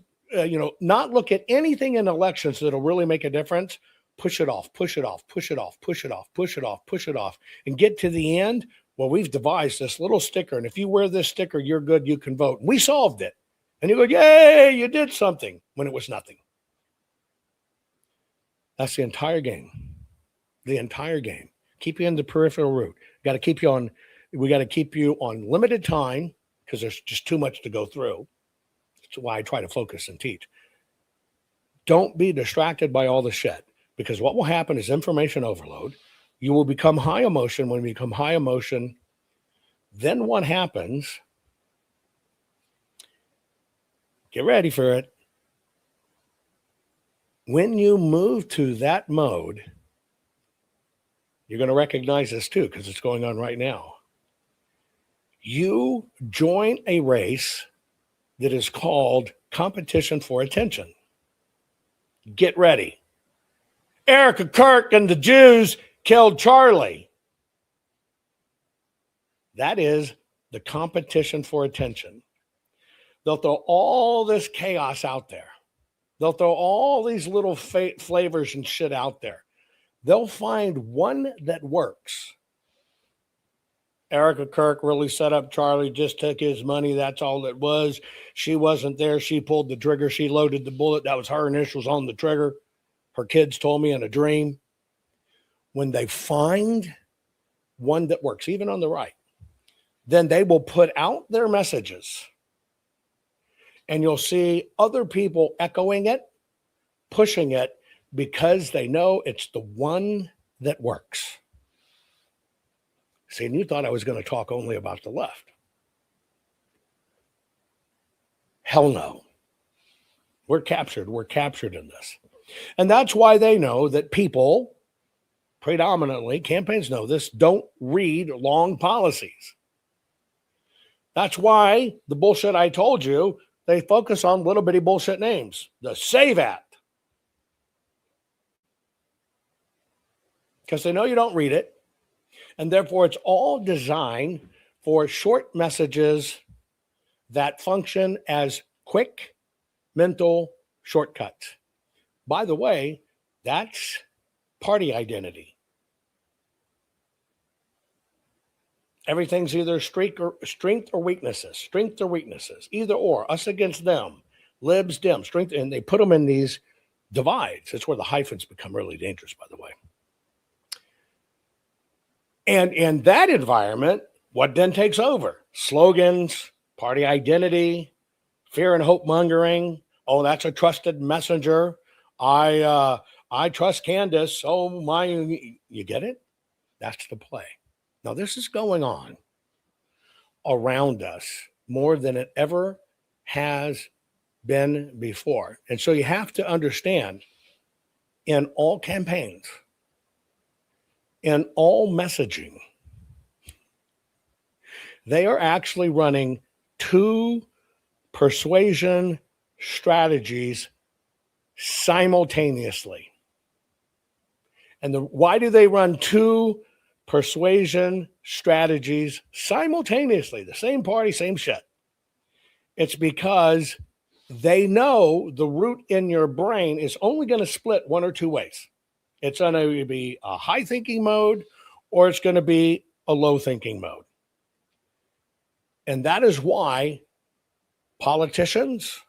not look at anything in elections that'll really make a difference, push it off, push it off, push it off, push it off, push it off, push it off, and get to the end. Well, we've devised this little sticker, and if you wear this sticker, you're good, you can vote. We solved it. And you go, yay, you did something, when it was nothing. That's the entire game. The entire game. Keep you in the peripheral route. We got to keep you on limited time, because there's just too much to go through. That's why I try to focus and teach. Don't be distracted by all the shit, because what will happen is information overload. You will become high emotion. When you become high emotion, then what happens? Get ready for it. When you move to that mode, you're going to recognize this too, because it's going on right now. You join a race that is called competition for attention. Get ready. Erica Kirk and the Jews killed Charlie. That is the competition for attention. They'll throw all this chaos out there. They'll throw all these little flavors and shit out there. They'll find one that works. Erica Kirk really set up Charlie, just took his money. That's all it was. She wasn't there. She pulled the trigger. She loaded the bullet. That was her initials on the trigger. Her kids told me in a dream. When they find one that works, even on the right, then they will put out their messages. And you'll see other people echoing it, pushing it, because they know it's the one that works. See, and you thought I was going to talk only about the left. Hell no. We're captured. We're captured in this. And that's why they know that people, predominantly, campaigns know this, don't read long policies. That's why the bullshit I told you, they focus on little bitty bullshit names. The SAVE Act. Because they know you don't read it. And therefore, it's all designed for short messages that function as quick mental shortcuts. By the way, that's party identity. Everything's either strength or weaknesses. Strength or weaknesses. Either or. Us against them. Libs, Dems. Strength. And they put them in these divides. That's where the hyphens become really dangerous, by the way. And in that environment, what then takes over? Slogans, party identity, fear and hope mongering. Oh, that's a trusted messenger. I trust Candace. Oh, my, you get it? That's the play. Now, this is going on around us more than it ever has been before. And so you have to understand, in all campaigns, in all messaging, they are actually running two persuasion strategies simultaneously. And why do they run two persuasion strategies simultaneously? The same party, same shit. It's because they know the root in your brain is only going to split one or two ways. It's going to be a high thinking mode, or it's going to be a low thinking mode. And that is why politicians,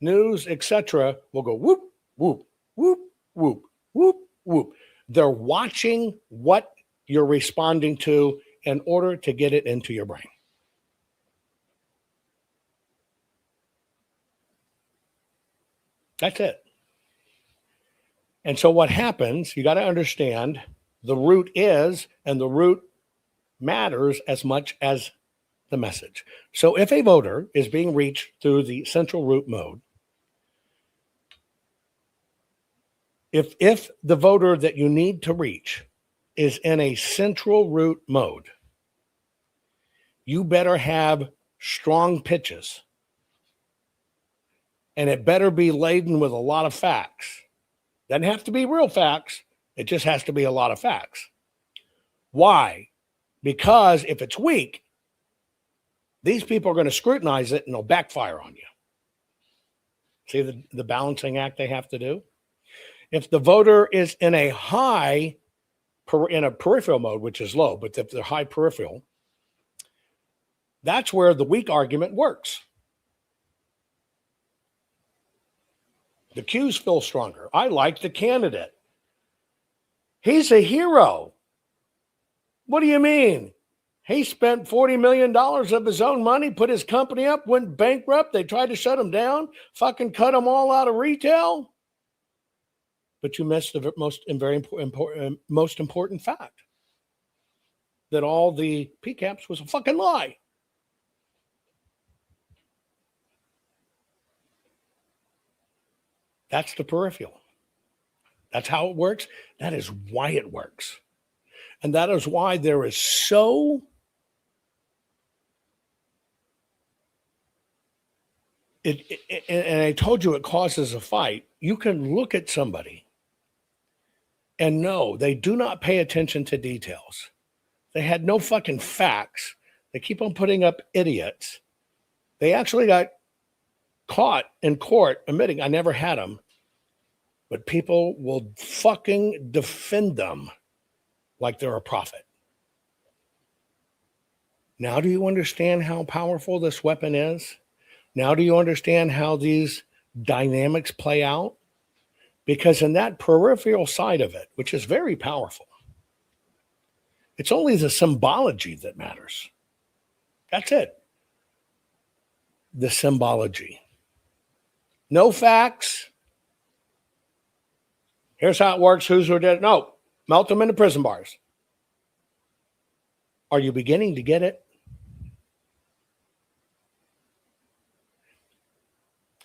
news, etc., will go whoop, whoop, whoop, whoop, whoop, whoop. They're watching what you're responding to in order to get it into your brain. That's it. And so what happens, you got to understand the root is, and the root matters as much as the message. So if a voter is being reached through the central root mode, if the voter that you need to reach is in a central root mode, you better have strong pitches. And it better be laden with a lot of facts. Doesn't have to be real facts. It just has to be a lot of facts. Why? Because if it's weak, these people are going to scrutinize it and they'll backfire on you. See the balancing act they have to do? If the voter is in a peripheral mode, which is low, but if they're high peripheral, that's where the weak argument works. The cues feel stronger. I like the candidate. He's a hero. What do you mean? He spent $40 million of his own money, put his company up, went bankrupt. They tried to shut him down, fucking cut him all out of retail. But you missed the most important fact, that all the PCAPs was a fucking lie. That's the peripheral. That's how it works. That is why it works. And that is why there is so and I told you it causes a fight. You can look at somebody and know they do not pay attention to details. They had no fucking facts. They keep on putting up idiots. They actually got caught in court admitting, I never had them. But people will fucking defend them like they're a prophet. Now do you understand how powerful this weapon is? Now do you understand how these dynamics play out? Because in that peripheral side of it, which is very powerful, it's only the symbology that matters. That's it. The symbology. No facts. Here's how it works. Who's who did it? No. Melt them into prison bars. Are you beginning to get it?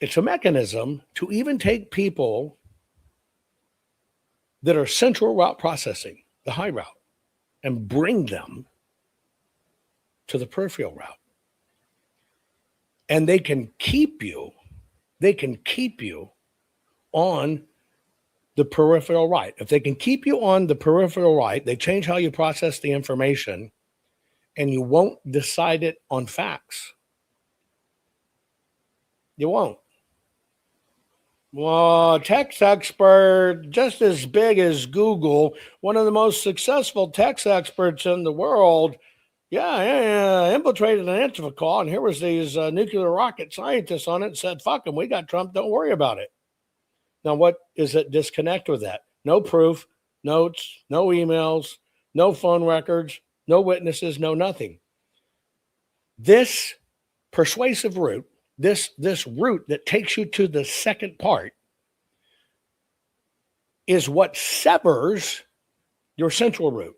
It's a mechanism to even take people that are central route processing, the high route, and bring them to the peripheral route. And they can keep you on the peripheral right. If they can keep you on the peripheral right, they change how you process the information, and you won't decide it on facts. You won't. Well, text expert, just as big as Google, one of the most successful text experts in the world, infiltrated an Antifa call, and here was these nuclear rocket scientists on it and said, fuck them, we got Trump, don't worry about it. Now, what is it disconnect with that? No proof, notes, no emails, no phone records, no witnesses, no nothing. This persuasive route, this route that takes you to the second part, is what severs your central route.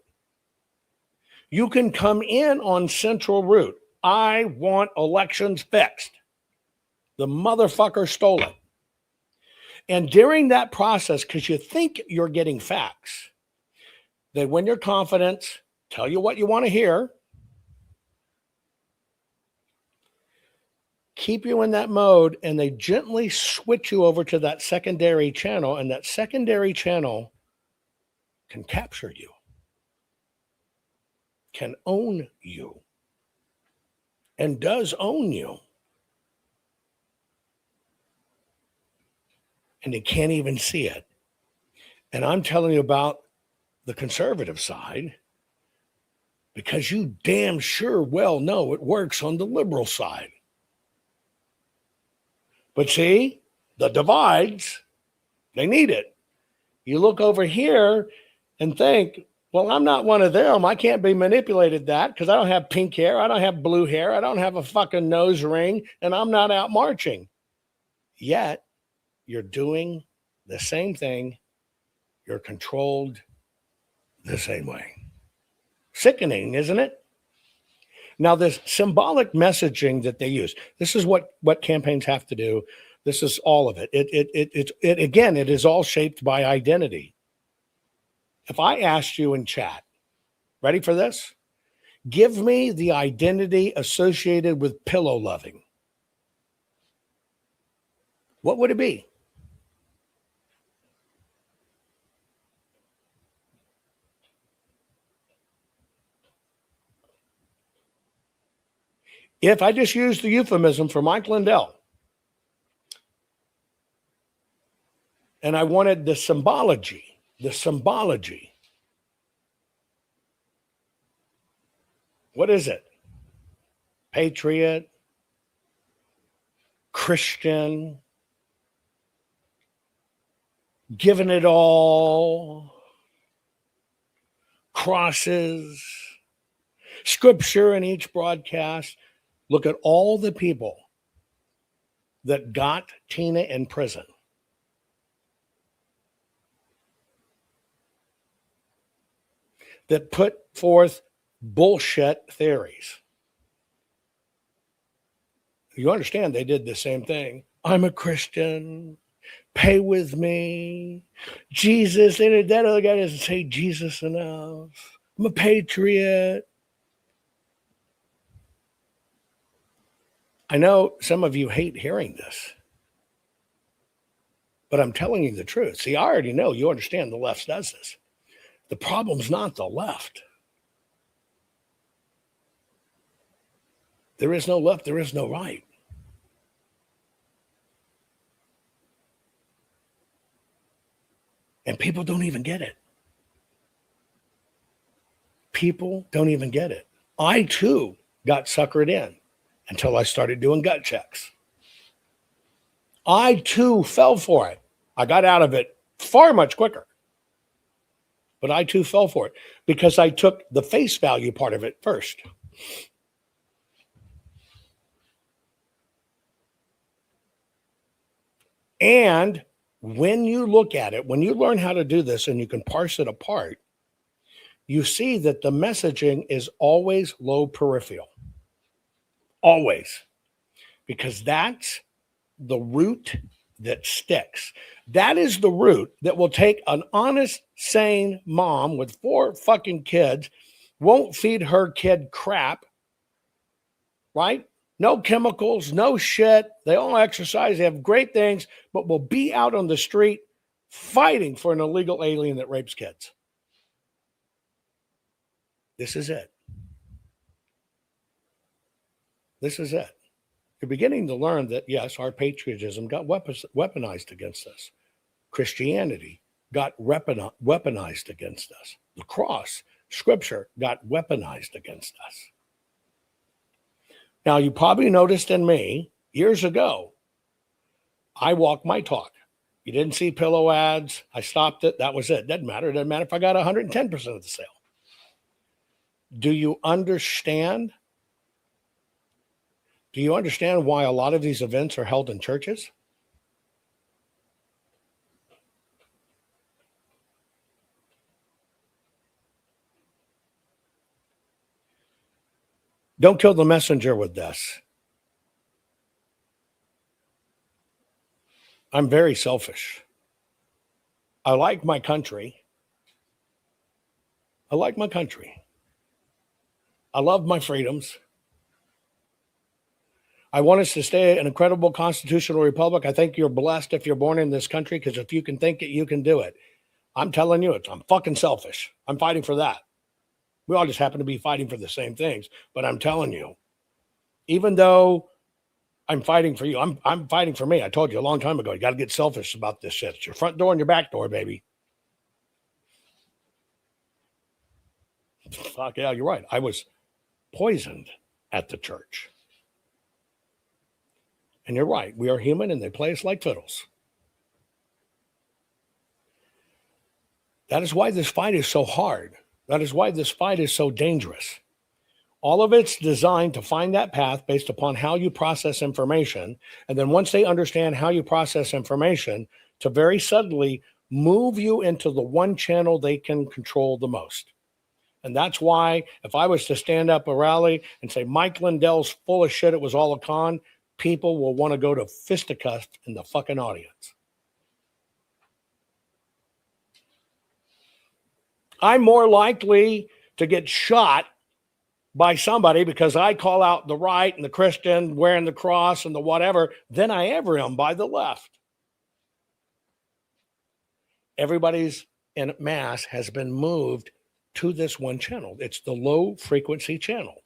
You can come in on central route. I want elections fixed. The motherfucker stole it. And during that process, because you think you're getting facts, they win your confidence, tell you what you want to hear, keep you in that mode, and they gently switch you over to that secondary channel, and that secondary channel can capture you, can own you, and does own you. And they can't even see it. And I'm telling you about the conservative side because you damn sure well know it works on the liberal side. But see, the divides, they need it. You look over here and think, well, I'm not one of them. I can't be manipulated that because I don't have pink hair. I don't have blue hair. I don't have a fucking nose ring, and I'm not out marching. Yet, you're doing the same thing. You're controlled the same way. Sickening, isn't it? Now, this symbolic messaging that they use, this is what campaigns have to do. This is all of it. It is all shaped by identity. If I asked you in chat, ready for this? Give me the identity associated with pillow loving. What would it be? If I just used the euphemism for Mike Lindell and I wanted the symbology, what is it? Patriot, Christian, giving it all, crosses, scripture in each broadcast. Look at all the people that got Tina in prison. That put forth bullshit theories. You understand they did the same thing. I'm a Christian. Pay with me. Jesus. That other guy doesn't say Jesus enough. I'm a patriot. I know some of you hate hearing this, but I'm telling you the truth. See, I already know you understand the left does this. The problem's not the left. There is no left, there is no right. And people don't even get it. People don't even get it. I too got suckered in until I started doing gut checks. I too fell for it. I got out of it far much quicker. But I too fell for it because I took the face value part of it first. And when you look at it, when you learn how to do this and you can parse it apart, you see that the messaging is always low peripheral. Always. Because that's the root that sticks. That is the root that will take an honest, sane mom with 4 fucking kids, won't feed her kid crap, right? No chemicals, no shit. They all exercise, they have great things, but will be out on the street fighting for an illegal alien that rapes kids. This is it. This is it. You're beginning to learn that, yes, our patriotism got weaponized against us. Christianity got weaponized against us. The cross, scripture, got weaponized against us. Now, you probably noticed in me, years ago, I walk my talk. You didn't see pillow ads. I stopped it. That was it. Doesn't matter. It doesn't matter if I got 110% of the sale. Do you understand? Do you understand why a lot of these events are held in churches? Don't kill the messenger with this. I'm very selfish. I like my country. I like my country. I love my freedoms. I want us to stay an incredible constitutional republic. I think you're blessed if you're born in this country, because if you can think it, you can do it. I'm telling you, I'm fucking selfish. I'm fighting for that. We all just happen to be fighting for the same things. But I'm telling you, even though I'm fighting for you, I'm fighting for me. I told you a long time ago, you got to get selfish about this shit. It's your front door and your back door, baby. Fuck yeah, you're right. I was poisoned at the church. And you're right. We are human and they play us like fiddles. That is why this fight is so hard. That is why this fight is so dangerous. All of it's designed to find that path based upon how you process information. And then once they understand how you process information, to very subtly move you into the one channel they can control the most. And that's why if I was to stand up a rally and say, Mike Lindell's full of shit, it was all a con, people will want to go to fisticuffs in the fucking audience. I'm more likely to get shot by somebody because I call out the right and the Christian wearing the cross and the whatever than I ever am by the left. Everybody's en masse has been moved to this one channel. It's the low frequency channel.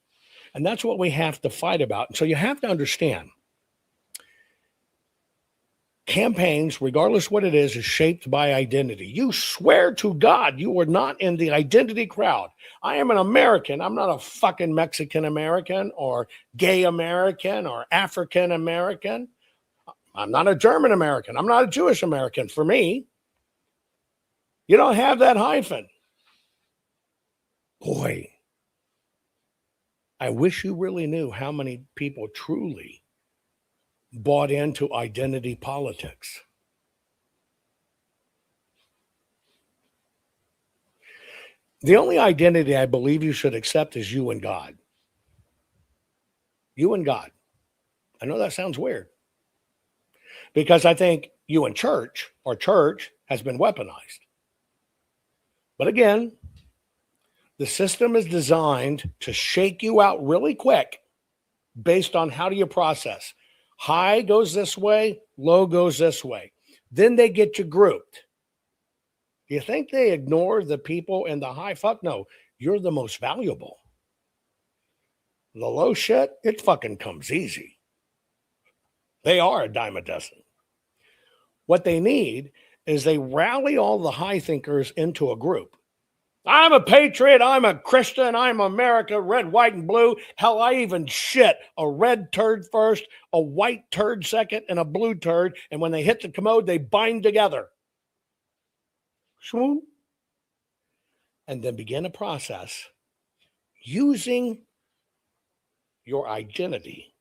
And that's what we have to fight about. So you have to understand, campaigns, regardless what it is shaped by identity. You swear to God you are not in the identity crowd. I am an American. I'm not a fucking Mexican American or gay American or African American. I'm not a German American. I'm not a Jewish American. For me, you don't have that hyphen. Boy, I wish you really knew how many people truly bought into identity politics. The only identity I believe you should accept is you and God. You and God. I know that sounds weird because I think you and church or church has been weaponized. But again, the system is designed to shake you out really quick based on how do you process. High goes this way, low goes this way. Then they get you grouped. Do you think they ignore the people in the high? Fuck no. You're the most valuable. The low shit, it fucking comes easy. They are a dime a dozen. What they need is they rally all the high thinkers into a group. I'm a patriot. I'm a Christian. I'm America, red, white, and blue. Hell, I even shit a red turd first, a white turd second, and a blue turd. And when they hit the commode, they bind together. Swoon. And then begin a process using your identity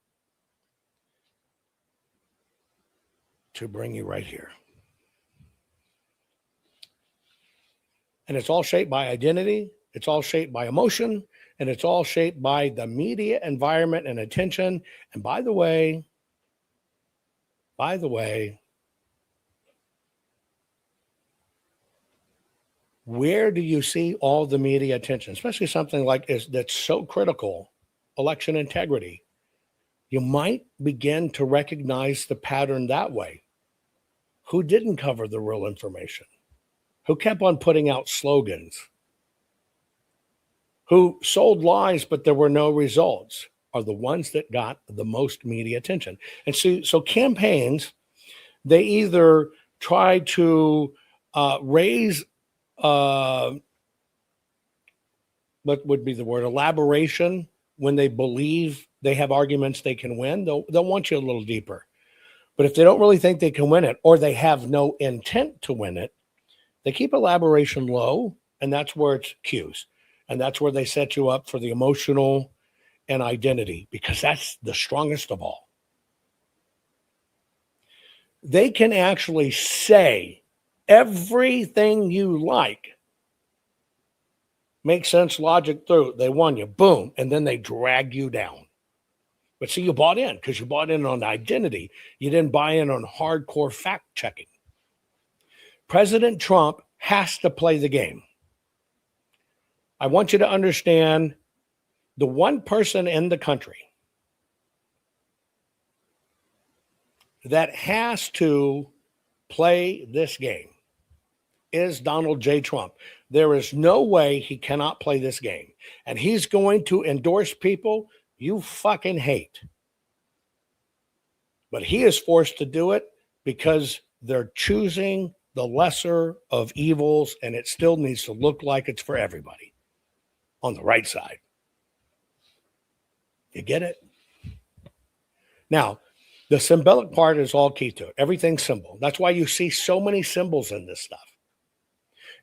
to bring you right here. And it's all shaped by identity, it's all shaped by emotion, and it's all shaped by the media environment and attention. And by the way, where do you see all the media attention, especially something like this that's so critical, election integrity? You might begin to recognize the pattern that way. Who didn't cover the real information? Who kept on putting out slogans? Who sold lies, but there were no results, are the ones that got the most media attention. And so campaigns, they either try to raise, what would be the word, elaboration, when they believe they have arguments they can win. They'll want you a little deeper. But if they don't really think they can win it, or they have no intent to win it, they keep elaboration low, and that's where it's cues. And that's where they set you up for the emotional and identity, because that's the strongest of all. They can actually say everything you like. Make sense, logic through. They won you, boom, and then they drag you down. But see, you bought in because you bought in on identity. You didn't buy in on hardcore fact checking. President Trump has to play the game. I want you to understand the one person in the country that has to play this game is Donald J. Trump. There is no way he cannot play this game. And he's going to endorse people you fucking hate. But he is forced to do it because they're choosing the lesser of evils, and it still needs to look like it's for everybody on the right side. You get it? Now, The symbolic part is all key to it. Everything's symbol. That's why you see so many symbols in this stuff.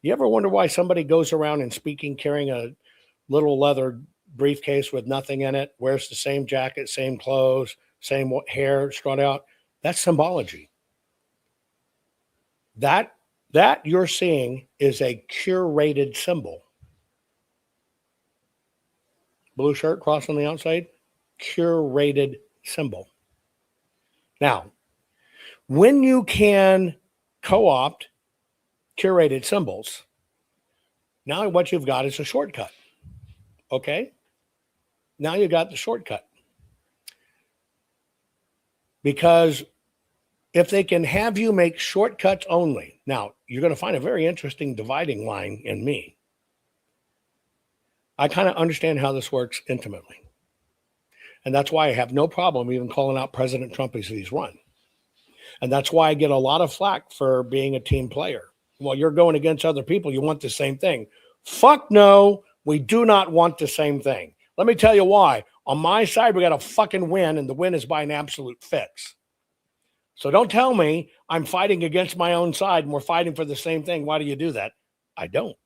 You ever wonder why somebody goes around and speaking carrying a little leather briefcase with nothing in it, wears the same jacket, same clothes, same hair strung out? That's symbology. That you're seeing is a curated symbol. Blue shirt, cross on the outside, curated symbol. Now, when you can co-opt curated symbols, now what you've got is a shortcut. Okay? Now you got the shortcut. Because if they can have you make shortcuts only, now you're going to find a very interesting dividing line in me. I kind of understand how this works intimately. And that's why I have no problem even calling out President Trump as he's run. And that's why I get a lot of flack for being a team player. Well, you're going against other people. You want the same thing. Fuck no, we do not want the same thing. Let me tell you why. On my side, we got to fucking win, and the win is by an absolute fix. So don't tell me I'm fighting against my own side and we're fighting for the same thing. Why do you do that? I don't.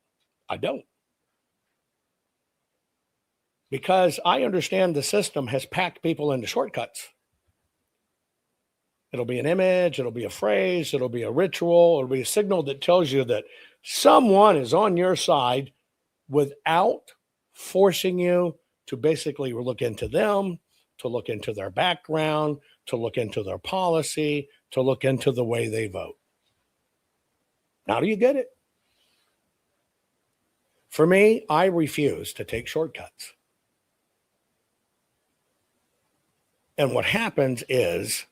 Because I understand the system has packed people into shortcuts. It'll be an image, it'll be a phrase, it'll be a ritual, it'll be a signal that tells you that someone is on your side without forcing you to basically look into them, to look into their background, to look into their policy, to look into the way they vote. Now do you get it? For me, I refuse to take shortcuts. And what happens is,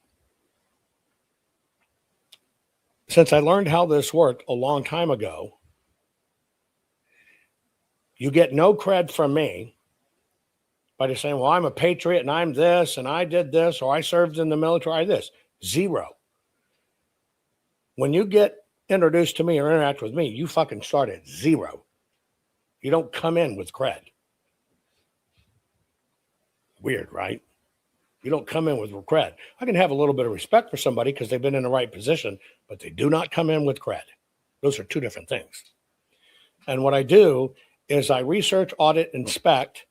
since I learned how this worked a long time ago, you get no cred from me by just saying, well, I'm a patriot and I'm this and I did this, or I served in the military, I this. Zero. When you get introduced to me or interact with me, you fucking start at zero. You don't come in with cred. Weird, right? You don't come in with cred. I can have a little bit of respect for somebody because they've been in the right position, but they do not come in with cred. Those are two different things. And what I do is I research, audit, inspect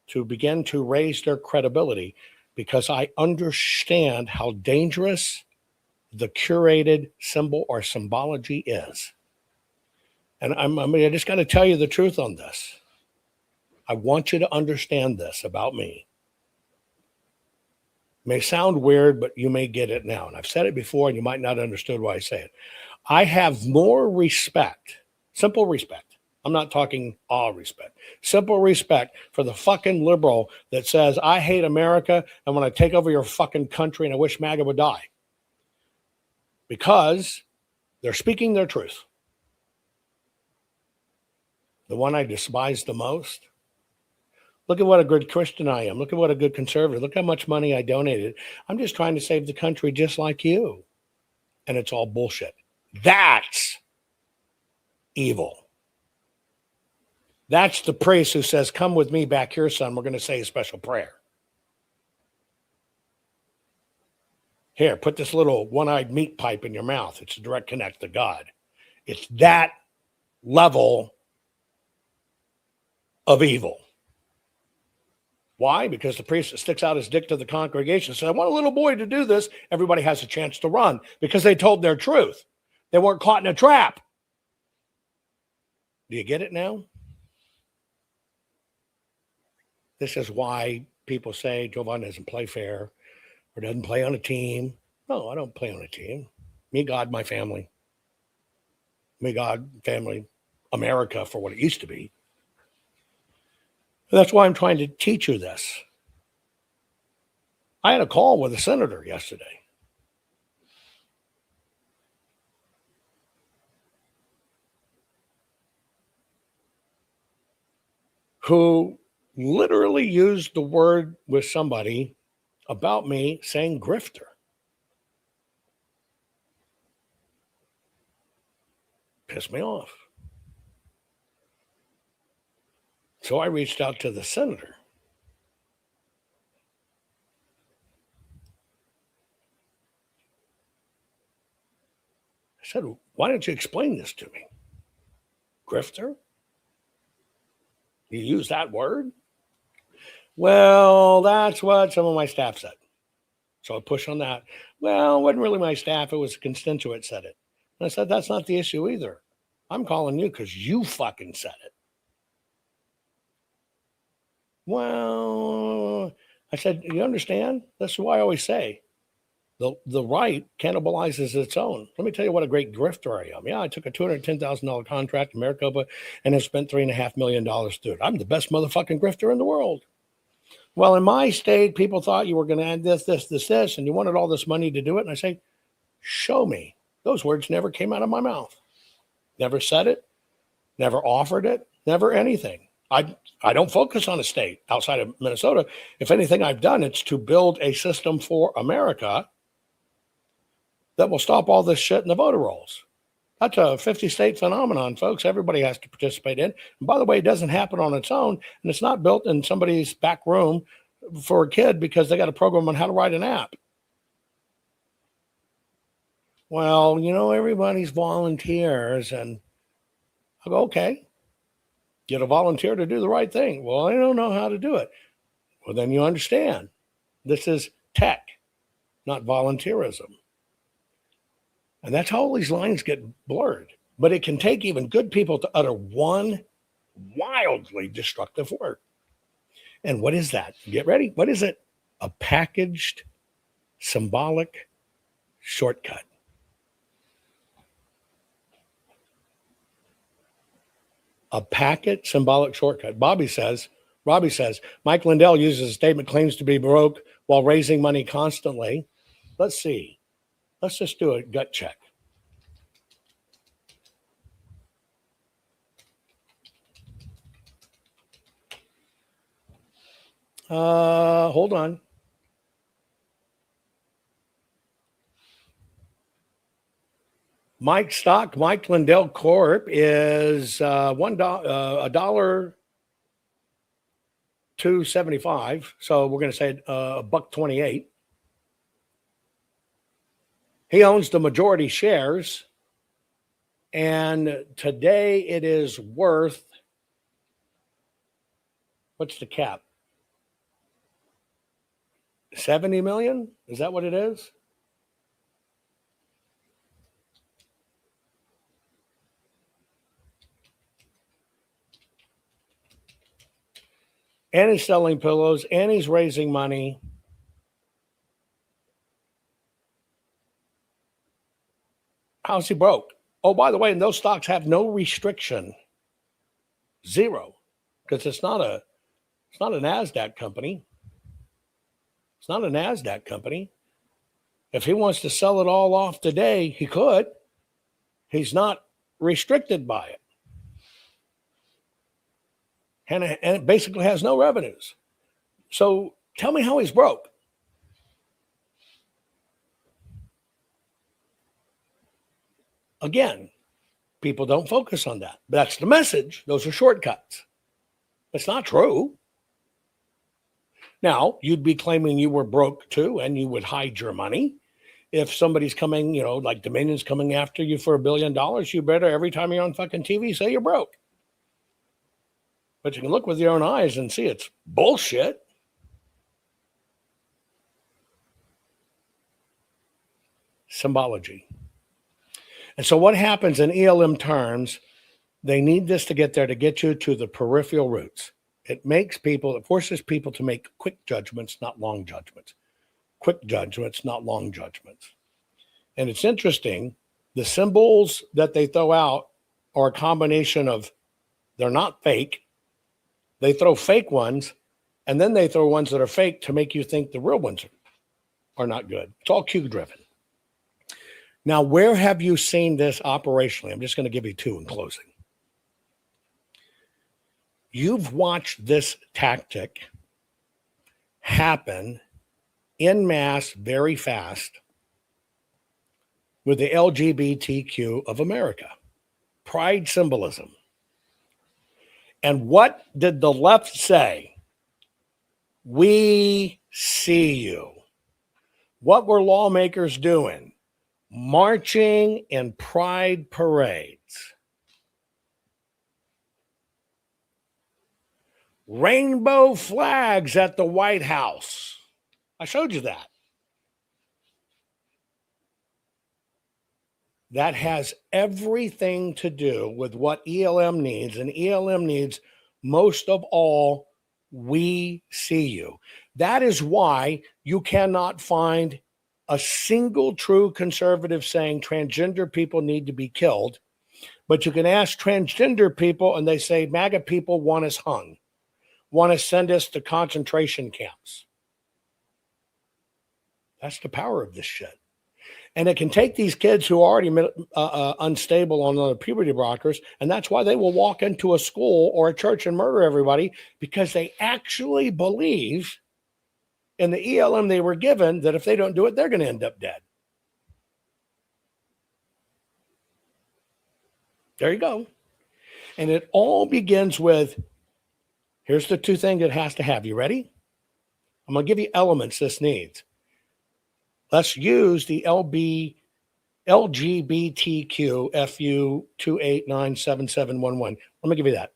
to begin to raise their credibility, because I understand how dangerous the curated symbol or symbology is. And I just got to tell you the truth on this. I want you to understand this about me. It may sound weird, but you may get it now. And I've said it before, and you might not have understood why I say it. I have more respect, simple respect. I'm not talking all respect. Simple respect for the fucking liberal that says, I hate America and want to take over your fucking country and I wish MAGA would die. Because they're speaking their truth. The one I despise the most. Look at what a good Christian I am. Look at what a good conservative. Look how much money I donated. I'm just trying to save the country just like you. And it's all bullshit. That's evil. That's the priest who says, come with me back here, son. We're going to say a special prayer. Here, put this little one-eyed meat pipe in your mouth. It's a direct connect to God. It's that level of evil. Why? Because the priest sticks out his dick to the congregation and says, I want a little boy to do this. Everybody has a chance to run because they told their truth. They weren't caught in a trap. Do you get it now? This is why people say Jovan doesn't play fair or doesn't play on a team. No, I don't play on a team. Me, God, my family. Me, God, family, America for what it used to be. And that's why I'm trying to teach you this. I had a call with a senator yesterday. Who literally used the word with somebody about me saying grifter. Pissed me off. So I reached out to the senator. said, why don't you explain this to me? Grifter? You use that word? Well, that's what some of my staff said. So I push on that. Well, it wasn't really my staff. It was a constituent said it. And I said, that's not the issue either. I'm calling you because you fucking said it. Well, I said, you understand? That's why I always say the right cannibalizes its own. Let me tell you what a great grifter I am. Yeah, I took a $210,000 contract in Maricopa and have spent $3.5 million through it. I'm the best motherfucking grifter in the world. Well, in my state, people thought you were going to add this, and you wanted all this money to do it. And I say, show me. Those words never came out of my mouth. Never said it, never offered it, never anything. I don't focus on a state outside of Minnesota. If anything I've done, it's to build a system for America that will stop all this shit in the voter rolls. That's a 50-state phenomenon, folks. Everybody has to participate in. And by the way, it doesn't happen on its own, and it's not built in somebody's back room for a kid because they got a program on how to write an app. Well, everybody's volunteers, and I go, okay, get a volunteer to do the right thing. Well, I don't know how to do it. Well, then you understand. This is tech, not volunteerism. And that's how all these lines get blurred. But it can take even good people to utter one wildly destructive word. And what is that? Get ready. What is it? A packaged, symbolic shortcut. A packet symbolic shortcut. Robbie says, Mike Lindell uses a statement claims to be broke while raising money constantly. Let's see. Let's just do a gut check. Hold on. Mike Lindell Corp is $1.275. So we're going to say $1.28. He owns the majority shares, and today it is worth, what's the cap? 70 million? Is that what it is? And he's selling pillows, and he's raising money. How's he broke? Oh, by the way, and those stocks have no restriction. Zero. Because it's not a NASDAQ company. It's not a NASDAQ company. If he wants to sell it all off today, he could. He's not restricted by it. And it basically has no revenues. So tell me how he's broke. Again, people don't focus on that. But that's the message. Those are shortcuts. It's not true. Now, you'd be claiming you were broke too, and you would hide your money. If somebody's coming, like Dominion's coming after you for $1 billion, you better every time you're on fucking TV say you're broke. But you can look with your own eyes and see it's bullshit. Symbology. And so what happens in ELM terms, they need this to get there to get you to the peripheral roots. It forces people to make quick judgments, not long judgments. Quick judgments, not long judgments. And it's interesting, the symbols that they throw out are a combination of, they're not fake. They throw fake ones, and then they throw ones that are fake to make you think the real ones are not good. It's all Q-driven. Now, where have you seen this operationally? I'm just going to give you two in closing. You've watched this tactic happen en masse very fast with the LGBTQ of America. Pride symbolism. And what did the left say? We see you. What were lawmakers doing? marching in pride parades, rainbow flags at the White House. I showed you that. That has everything to do with what ELM needs, and ELM needs most of all, we see you. That is why you cannot find a single true conservative saying transgender people need to be killed, but you can ask transgender people and they say MAGA people want us hung, want to send us to concentration camps. That's the power of this shit. And it can take these kids who are already unstable on the puberty blockers, and that's why they will walk into a school or a church and murder everybody, because they actually believe in the ELM they were given that if they don't do it, they're going to end up dead. There you go. And it all begins with, here's the two things it has to have. You ready? I'm going to give you elements this needs. Let's use the LGBTQ FU 2897711. Let me give you that.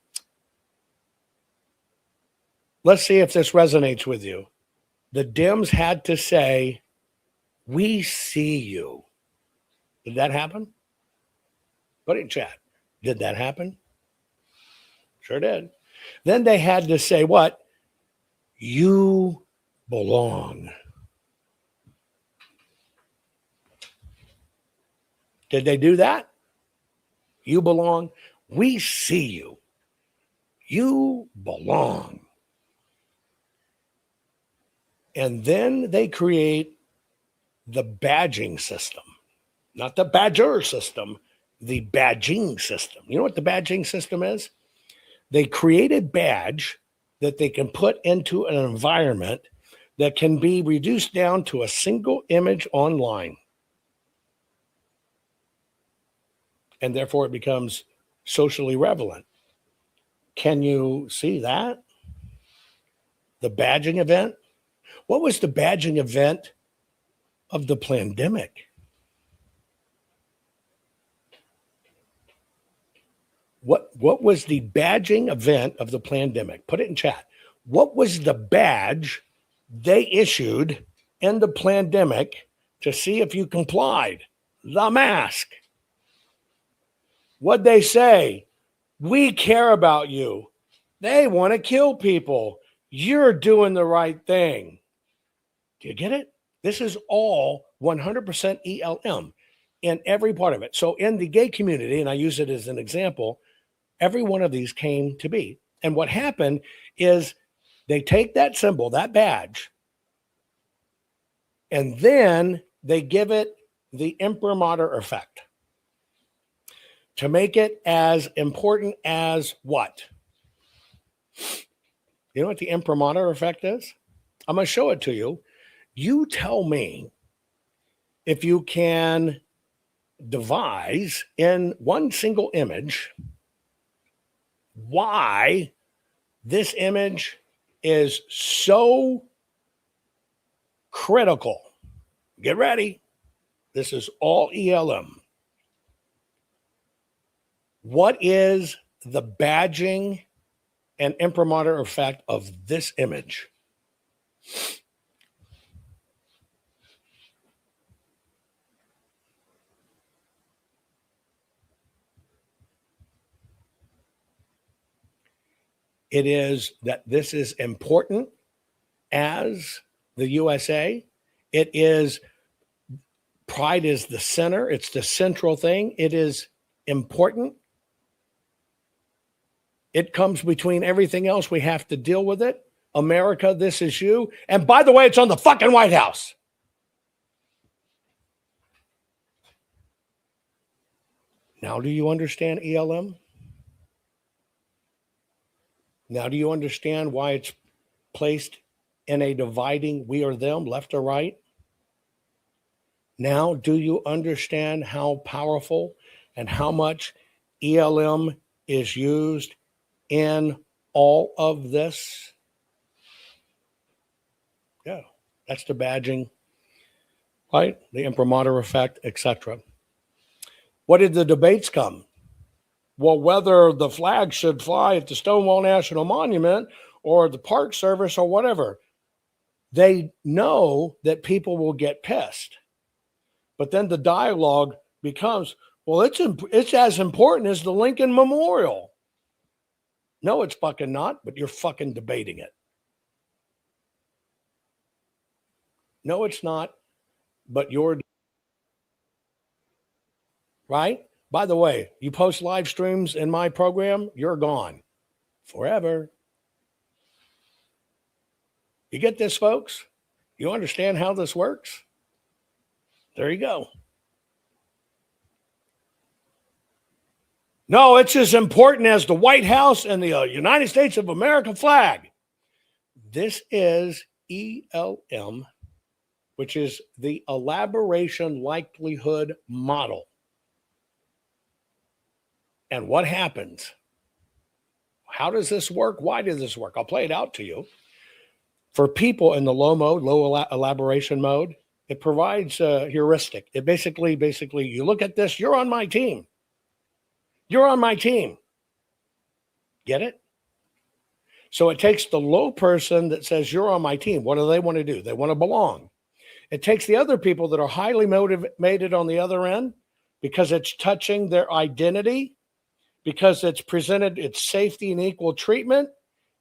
Let's see if this resonates with you. The Dems had to say, we see you. Did that happen? Put it in chat. Did that happen? Sure did. Then they had to say what? You belong. Did they do that? You belong. We see you. You belong. And then they create the badging system, not the badger system, the badging system. You know what the badging system is? They create a badge that they can put into an environment that can be reduced down to a single image online. And therefore it becomes socially relevant. Can you see that? The badging event? What was the badging event of the pandemic? What was the badging event of the pandemic? Put it in chat. What was the badge they issued in the pandemic to see if you complied? The mask. What'd they say? We care about you. They want to kill people. You're doing the right thing. Do you get it? This is all 100% ELM in every part of it. So in the gay community, and I use it as an example, every one of these came to be. And what happened is they take that symbol, that badge, and then they give it the imprimatur effect to make it as important as what? You know what the imprimatur effect is? I'm going to show it to you. You tell me if you can devise in one single image why this image is so critical. Get ready. This is all ELM. What is the badging and imprimatur effect of this image? It is that this is important as the USA. It is, pride is the center. It's the central thing. It is important. It comes between everything else. We have to deal with it. America, this is you. And by the way, it's on the fucking White House. Now, do you understand ELM? Now, do you understand why it's placed in a dividing we or them, left or right? Now, do you understand how powerful and how much ELM is used in all of this? Yeah, that's the badging. right? The imprimatur effect, etc. What did the debates come? Well, whether the flag should fly at the Stonewall National Monument or the Park Service or whatever, they know that people will get pissed. But then the dialogue becomes, well, it's as important as the Lincoln Memorial. No, it's fucking not, but you're fucking debating it. No, it's not, but you're right. By the way, you post live streams in my program, you're gone forever. You get this, folks? You understand how this works? There you go. No, it's as important as the White House and the United States of America flag. This is ELM, which is the Elaboration Likelihood Model. And what happens? How does this work? Why does this work? I'll play it out to you. For people in the low mode, elaboration mode, it provides a heuristic. It basically, you look at this, you're on my team. You're on my team. Get it? So it takes the low person that says, you're on my team. What do they want to do? They want to belong. It takes the other people that are highly motivated on the other end because it's touching their identity, because it's presented its safety and equal treatment.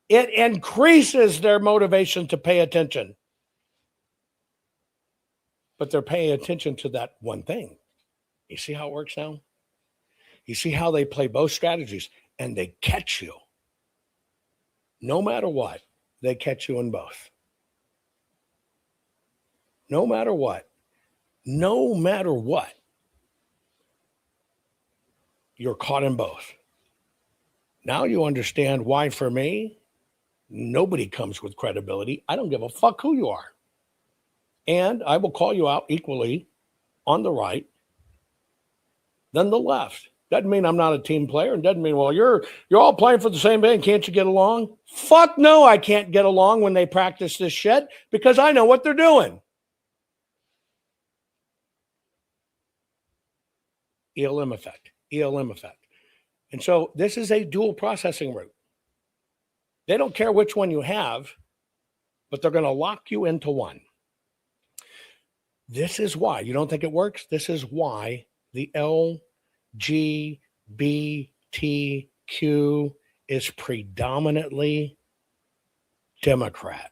It increases their motivation to pay attention. But they're paying attention to that one thing. You see how it works now? You see how they play both strategies and they catch you. No matter what, they catch you in both. No matter what. No matter what. You're caught in both. Now you understand why, for me, nobody comes with credibility. I don't give a fuck who you are. And I will call you out equally on the right than the left. Doesn't mean I'm not a team player, and doesn't mean, well, you're all playing for the same thing. Can't you get along? Fuck no, I can't get along when they practice this shit because I know what they're doing. ELM effect. ELM effect. And so this is a dual processing route. They don't care which one you have, but they're going to lock you into one. This is why. You don't think it works? This is why the LGBTQ is predominantly Democrat.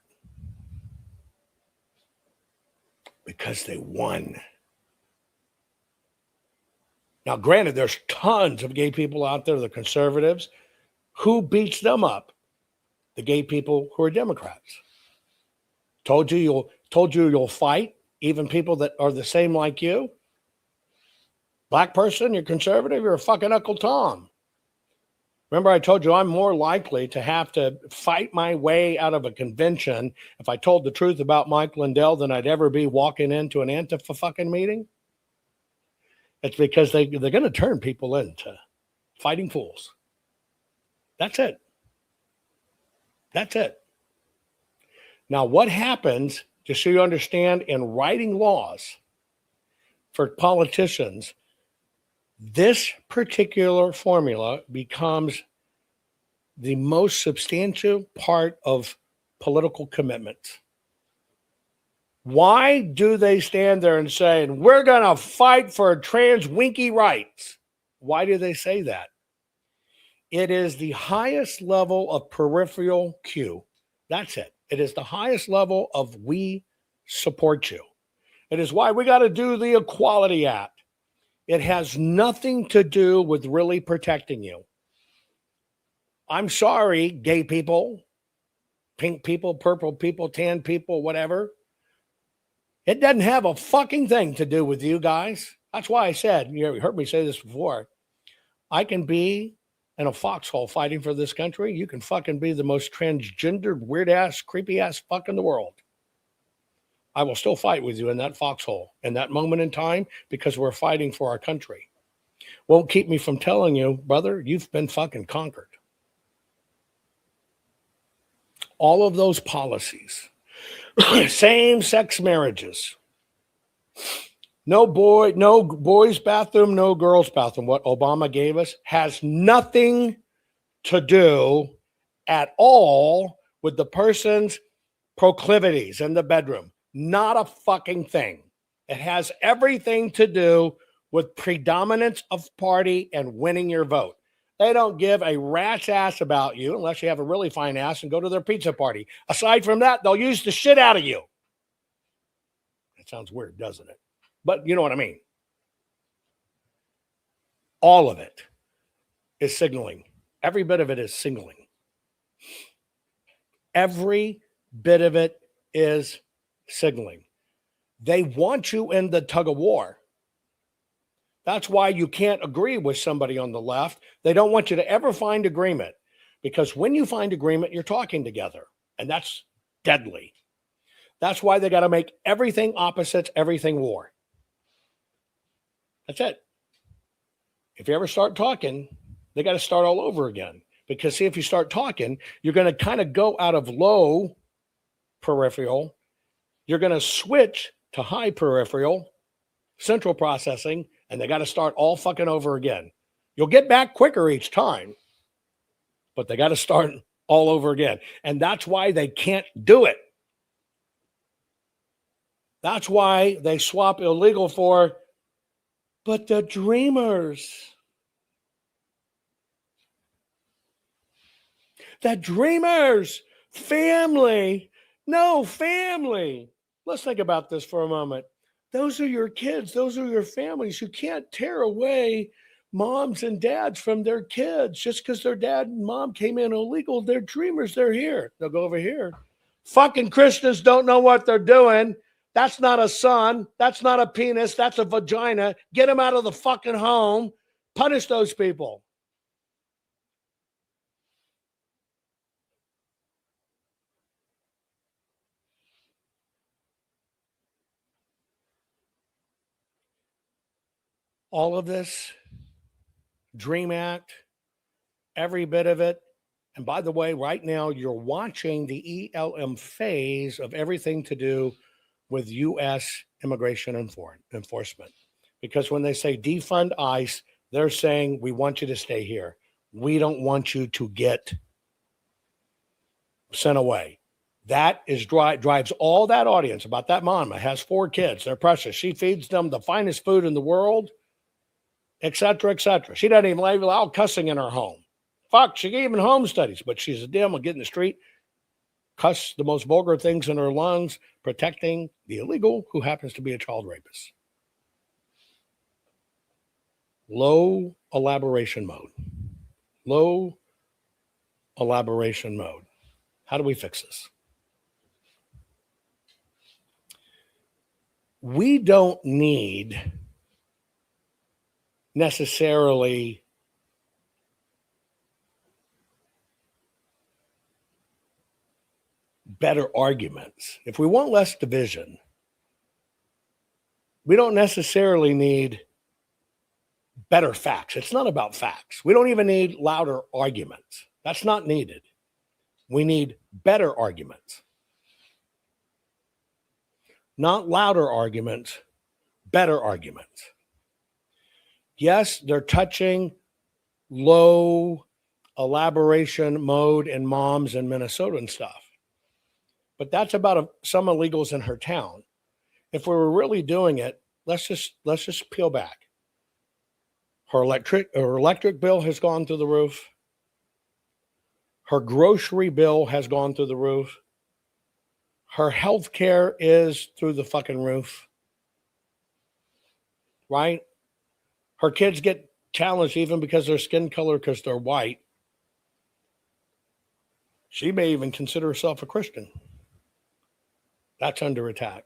Because they won. Now, granted, there's tons of gay people out there, the conservatives. Who beats them up? The gay people who are Democrats. Told you you'll fight even people that are the same like you. Black person, you're conservative, you're a fucking Uncle Tom. Remember, I told you I'm more likely to have to fight my way out of a convention if I told the truth about Mike Lindell than I'd ever be walking into an Antifa fucking meeting. It's because they're going to turn people into fighting fools. That's it. That's it. Now, what happens, just so you understand, in writing laws for politicians, this particular formula becomes the most substantial part of political commitments. Why do they stand there and say, we're going to fight for trans winky rights? Why do they say that? It is the highest level of peripheral Q. That's it. It is the highest level of we support you. It is why we got to do the Equality Act. It has nothing to do with really protecting you. I'm sorry, gay people, pink people, purple people, tan people, whatever. It doesn't have a fucking thing to do with you guys. That's why I said, you heard me say this before, I can be in a foxhole fighting for this country. You can fucking be the most transgendered, weird-ass, creepy-ass fuck in the world. I will still fight with you in that foxhole in that moment in time because we're fighting for our country. Won't keep me from telling you, brother, you've been fucking conquered. All of those policies, same-sex marriages, No boys' bathroom, no girls' bathroom. What Obama gave us has nothing to do at all with the person's proclivities in the bedroom. Not a fucking thing. It has everything to do with predominance of party and winning your vote. They don't give a rat's ass about you unless you have a really fine ass and go to their pizza party. Aside from that, they'll use the shit out of you. That sounds weird, doesn't it? But you know what I mean. All of it is signaling. Every bit of it is signaling. Every bit of it is signaling. They want you in the tug of war. That's why you can't agree with somebody on the left. They don't want you to ever find agreement, because when you find agreement, you're talking together, and that's deadly. That's why they got to make everything opposites, everything war. That's it. If you ever start talking, they got to start all over again. Because see, if you start talking, you're going to kind of go out of low peripheral. You're going to switch to high peripheral, central processing, and they got to start all fucking over again. You'll get back quicker each time, but they got to start all over again. And that's why they can't do it. That's why they swap illegal for, but the dreamers. The dreamers, family, no family. Let's think about this for a moment. Those are your kids. Those are your families. You can't tear away moms and dads from their kids just because their dad and mom came in illegal. They're dreamers. They're here. They'll go over here. Fucking Christians don't know what they're doing. That's not a son. That's not a penis. That's a vagina. Get them out of the fucking home. Punish those people. All of this, Dream Act, every bit of it. And by the way, right now you're watching the ELM phase of everything to do with U.S. immigration and foreign enforcement. Because when they say defund ICE, they're saying, we want you to stay here. We don't want you to get sent away. That is drives all that audience about that mama has 4 kids. They're precious. She feeds them the finest food in the world, et cetera, et cetera. She doesn't even allow cussing in her home. Fuck, she gave even home studies, but she's a dim will get in the street, cuss the most vulgar things in her lungs, protecting the illegal who happens to be a child rapist. Low elaboration mode. Low elaboration mode. How do we fix this? We don't need necessarily better arguments. If we want less division, we don't necessarily need better facts. It's not about facts. We don't even need louder arguments. That's not needed. We need better arguments. Not louder arguments, better arguments. Yes, they're touching low elaboration mode in moms in Minnesota and stuff. But that's about some illegals in her town. If we were really doing it, let's just peel back. Her electric bill has gone through the roof. Her grocery bill has gone through the roof. Her health care is through the fucking roof. Right? Her kids get challenged even because of their skin color, because they're white. She may even consider herself a Christian. That's under attack.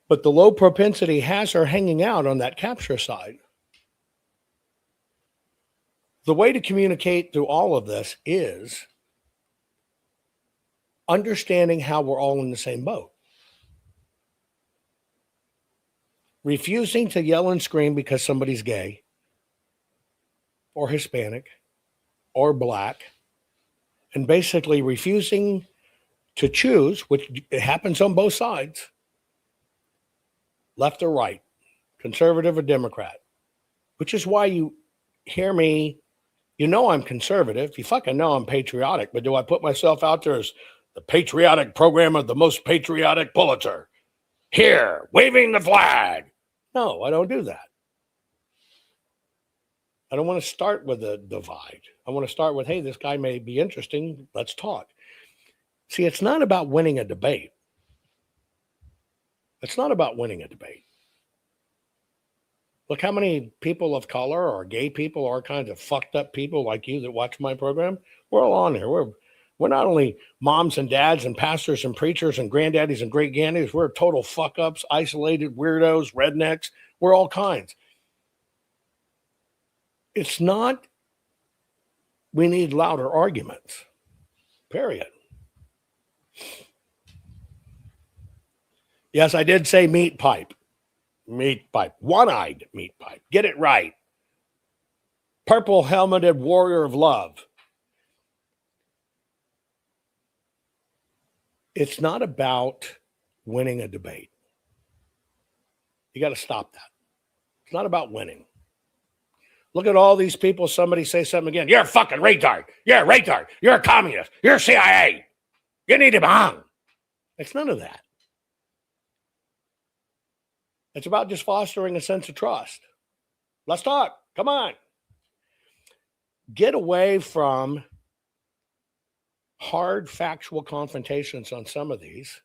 But the low propensity has her hanging out on that capture side. The way to communicate through all of this is understanding how we're all in the same boat. Refusing to yell and scream because somebody's gay or Hispanic or black, and basically refusing to choose, which it happens on both sides, left or right, conservative or Democrat, which is why you hear me. You know I'm conservative. You fucking know I'm patriotic, but do I put myself out there as the patriotic program of the most patriotic Pulitzer? Here, waving the flag. No, I don't do that. I don't want to start with a divide. I want to start with, hey, this guy may be interesting. Let's talk. See, it's not about winning a debate. It's not about winning a debate. Look how many people of color or gay people or kinds of fucked up people like you that watch my program. We're all on here. We're not only moms and dads and pastors and preachers and granddaddies and great granddaddies. We're total fuck ups, isolated weirdos, rednecks. We're all kinds. It's not, we need louder arguments, period. Yes, I did say meat pipe. Meat pipe. One-eyed meat pipe. Get it right. Purple helmeted warrior of love. It's not about winning a debate. You got to stop that. It's not about winning. Look at all these people. Somebody say something again. You're a fucking retard. You're a retard. You're a communist. You're a CIA. You need to be hung. It's none of that. It's about just fostering a sense of trust. Let's talk. Come on. Get away from hard factual confrontations on some of these.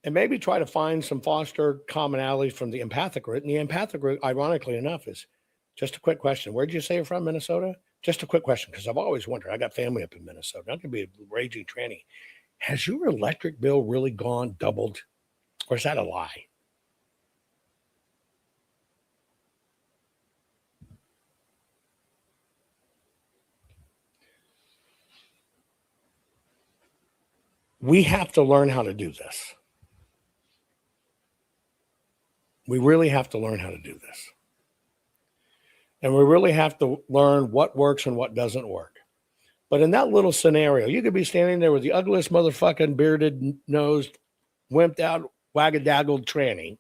And maybe try to find some foster commonality from the empathic route. And the empathic route, ironically enough, is just a quick question. Where did you say you're from, Minnesota? Just a quick question, because I've always wondered. I got family up in Minnesota. I'm going to be a raging tranny. Has your electric bill really doubled? Or is that a lie? We have to learn how to do this. We really have to learn how to do this. And we really have to learn what works and what doesn't work. But in that little scenario, you could be standing there with the ugliest motherfucking bearded nosed, wimped out, wagadaggled tranny,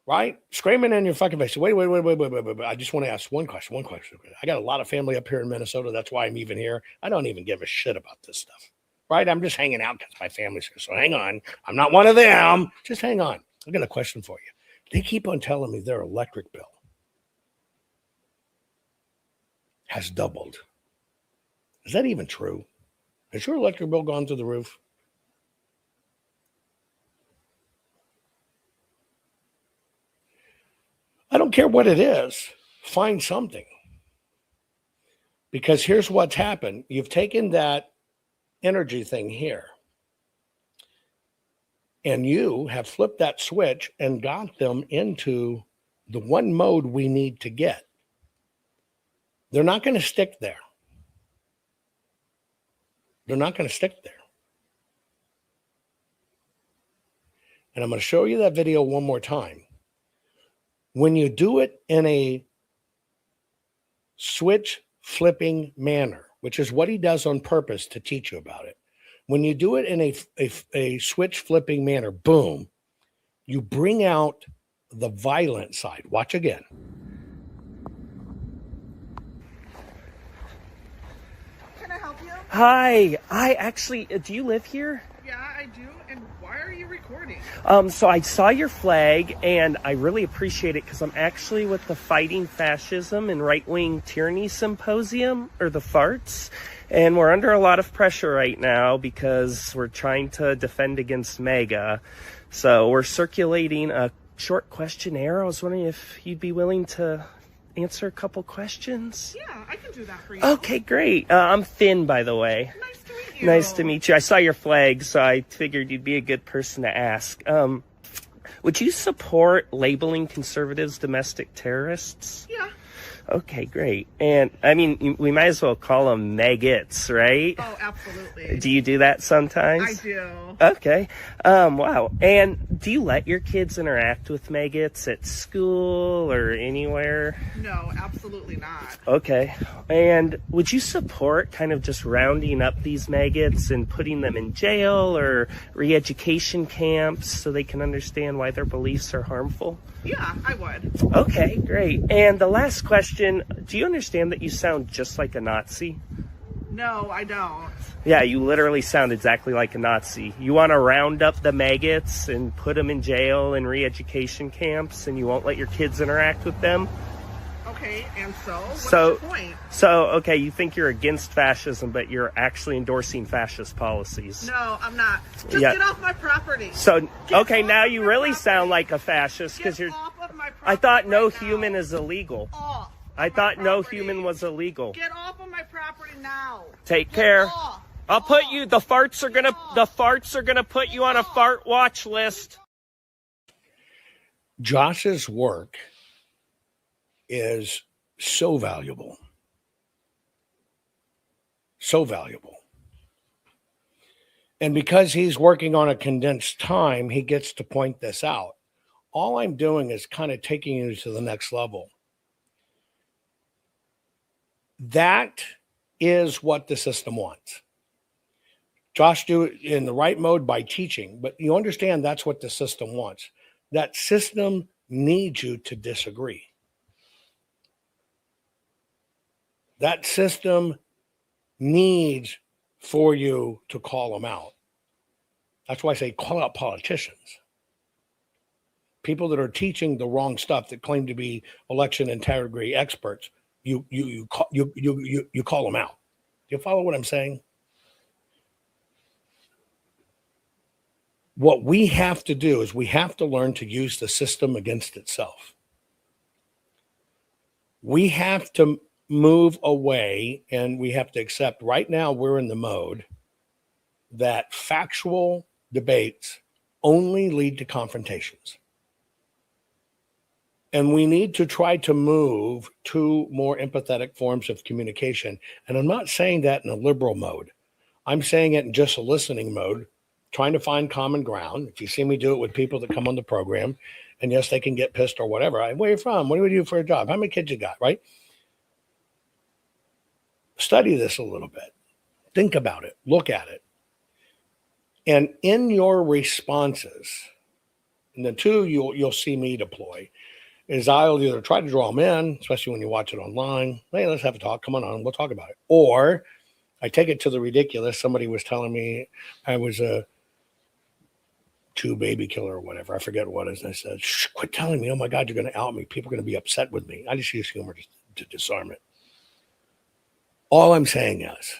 right? Screaming in your fucking face. Wait. I just want to ask one question. I got a lot of family up here in Minnesota. That's why I'm even here. I don't even give a shit about this stuff, right? I'm just hanging out because my family's here. So hang on. I'm not one of them. Just hang on. I got a question for you. They keep on telling me their electric bill has doubled. Is that even true? Has your electric bill gone through the roof? I don't care what it is. Find something. Because here's what's happened. You've taken that energy thing here, and you have flipped that switch and got them into the one mode we need to get. They're not going to stick there. They're not going to stick there. And I'm going to show you that video one more time. When you do it in a switch flipping manner, which is what he does on purpose to teach you about it. When you do it in a switch flipping manner, boom, you bring out the violent side. Watch again. Can I help you? Hi. Do you live here? Yeah, I do. And why are you recording? So I saw your flag, and I really appreciate it because I'm actually with the Fighting Fascism and Right-Wing Tyranny Symposium, or the FARTS, and we're under a lot of pressure right now because we're trying to defend against MAGA. So we're circulating a short questionnaire. I was wondering if you'd be willing to answer a couple questions. Yeah, I can do that for you. Okay, great. I'm Finn, by the way. Nice to meet you. Nice to meet you. I saw your flag, so I figured you'd be a good person to ask. Would you support labeling conservatives domestic terrorists? Yeah. Okay, great. And I mean, we might as well call them maggots, right? Oh, absolutely. Do you do that sometimes? I do. Okay. Wow. And do you let your kids interact with maggots at school or anywhere? No, absolutely not. Okay. And would you support kind of just rounding up these maggots and putting them in jail or re-education camps so they can understand why their beliefs are harmful? Yeah, I would. Okay, great. And the last question, do you understand that you sound just like a Nazi? No, I don't. Yeah, you literally sound exactly like a Nazi. You want to round up the maggots and put them in jail and re-education camps, and you won't let your kids interact with them? Okay, and what's your point? Okay, you think you're against fascism, but you're actually endorsing fascist policies. No, I'm not. Just Yeah. get off my property. So, okay, off now of you my really property. sound like a fascist because Get you're. off of my property. I thought no right now. human is illegal. Off I of my thought no property. human was illegal. Get off of my property now. Take Get care. off. I'll put you. The farts are gonna put you on a fart watch list. Josh's work is so valuable. So valuable. And because he's working on a condensed time, he gets to point this out. All I'm doing is kind of taking you to the next level. That is what the system wants. Josh do it in the right mode by teaching, but you understand that's what the system wants. That system needs you to disagree. That system needs for you to call them out. That's why I say call out politicians. People that are teaching the wrong stuff that claim to be election integrity experts, you call them out. Do you follow what I'm saying? What we have to do is we have to learn to use the system against itself. We have to move away and we have to accept right now we're in the mode that factual debates only lead to confrontations. And we need to try to move to more empathetic forms of communication. And I'm not saying that in a liberal mode. I'm saying it in just a listening mode, trying to find common ground. If you see me do it with people that come on the program, and yes, they can get pissed or whatever. Where are you from? What do you do for a job? How many kids you got, right? Study this a little bit. Think about it. Look at it. And in your responses, and the two you'll see me deploy, is I'll either try to draw them in, especially when you watch it online. Hey, let's have a talk. Come on, we'll talk about it. Or I take it to the ridiculous. Somebody was telling me I was a Jew baby killer or whatever. I forget what it is. And I said, shh, quit telling me. Oh my God, you're going to out me. People are going to be upset with me. I just use humor to disarm it. All I'm saying is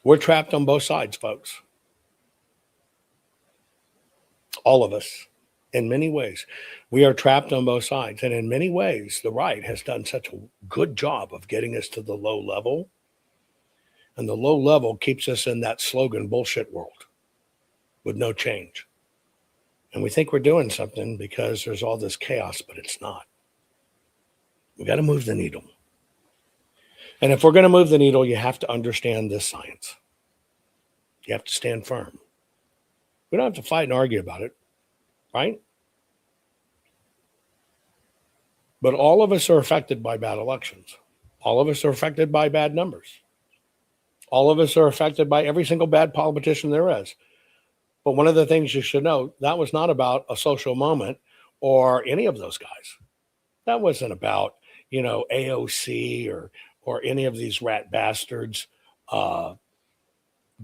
we're trapped on both sides, folks. All of us. In many ways, we are trapped on both sides. And in many ways, the right has done such a good job of getting us to the low level. And the low level keeps us in that slogan bullshit world with no change. And we think we're doing something because there's all this chaos, but it's not. We got to move the needle. And if we're going to move the needle, you have to understand this science. You have to stand firm. We don't have to fight and argue about it. Right? But all of us are affected by bad elections. All of us are affected by bad numbers. All of us are affected by every single bad politician there is. But one of the things you should know, that was not about a social moment or any of those guys. That wasn't about, AOC or any of these rat bastards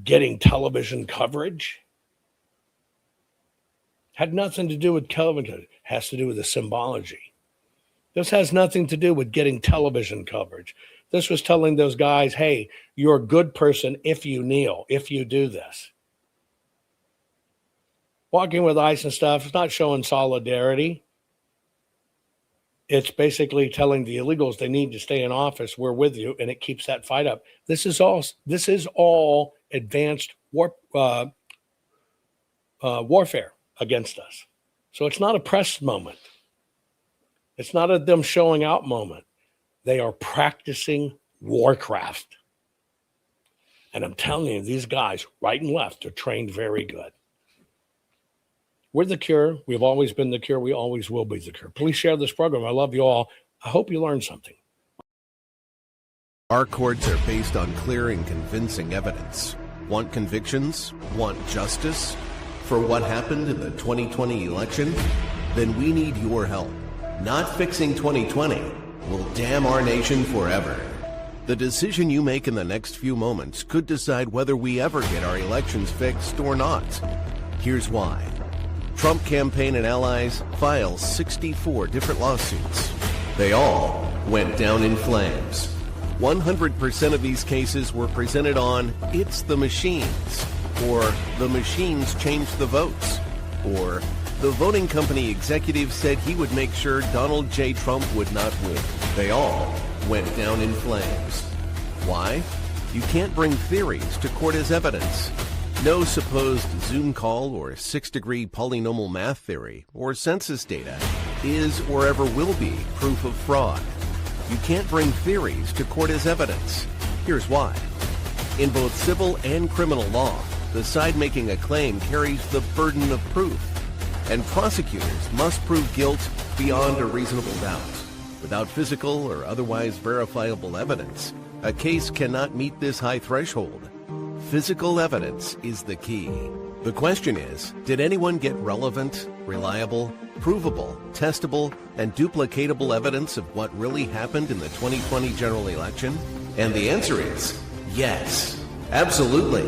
getting television coverage. Had nothing to do with television. It has to do with the symbology. This has nothing to do with getting television coverage. This was telling those guys, hey, you're a good person if you kneel, if you do this. Walking with ice and stuff, it's not showing solidarity. It's basically telling the illegals they need to stay in office. We're with you, and it keeps that fight up. This is all advanced warfare against us. So it's not a press moment. It's not a them showing out moment. They are practicing warcraft. And I'm telling you, these guys, right and left, are trained very good. We're the cure. We've always been the cure. We always will be the cure. Please share this program. I love you all. I hope you learned something. Our courts are based on clear and convincing evidence. Want convictions? Want justice? For what happened in the 2020 election? Then we need your help. Not fixing 2020 will damn our nation forever. The decision you make in the next few moments could decide whether we ever get our elections fixed or not. Here's why. Trump campaign and allies filed 64 different lawsuits. They all went down in flames. 100% of these cases were presented on "It's the machines," or "The machines changed the votes," or "The voting company executive said he would make sure Donald J. Trump would not win." They all went down in flames. Why? You can't bring theories to court as evidence. No supposed Zoom call or six-degree polynomial math theory or census data is or ever will be proof of fraud. You can't bring theories to court as evidence. Here's why. In both civil and criminal law, the side making a claim carries the burden of proof, and prosecutors must prove guilt beyond a reasonable doubt. Without physical or otherwise verifiable evidence, a case cannot meet this high threshold. Physical evidence is the key. The question is, did anyone get relevant, reliable, provable, testable, and duplicatable evidence of what really happened in the 2020 general election? And the answer is yes, absolutely.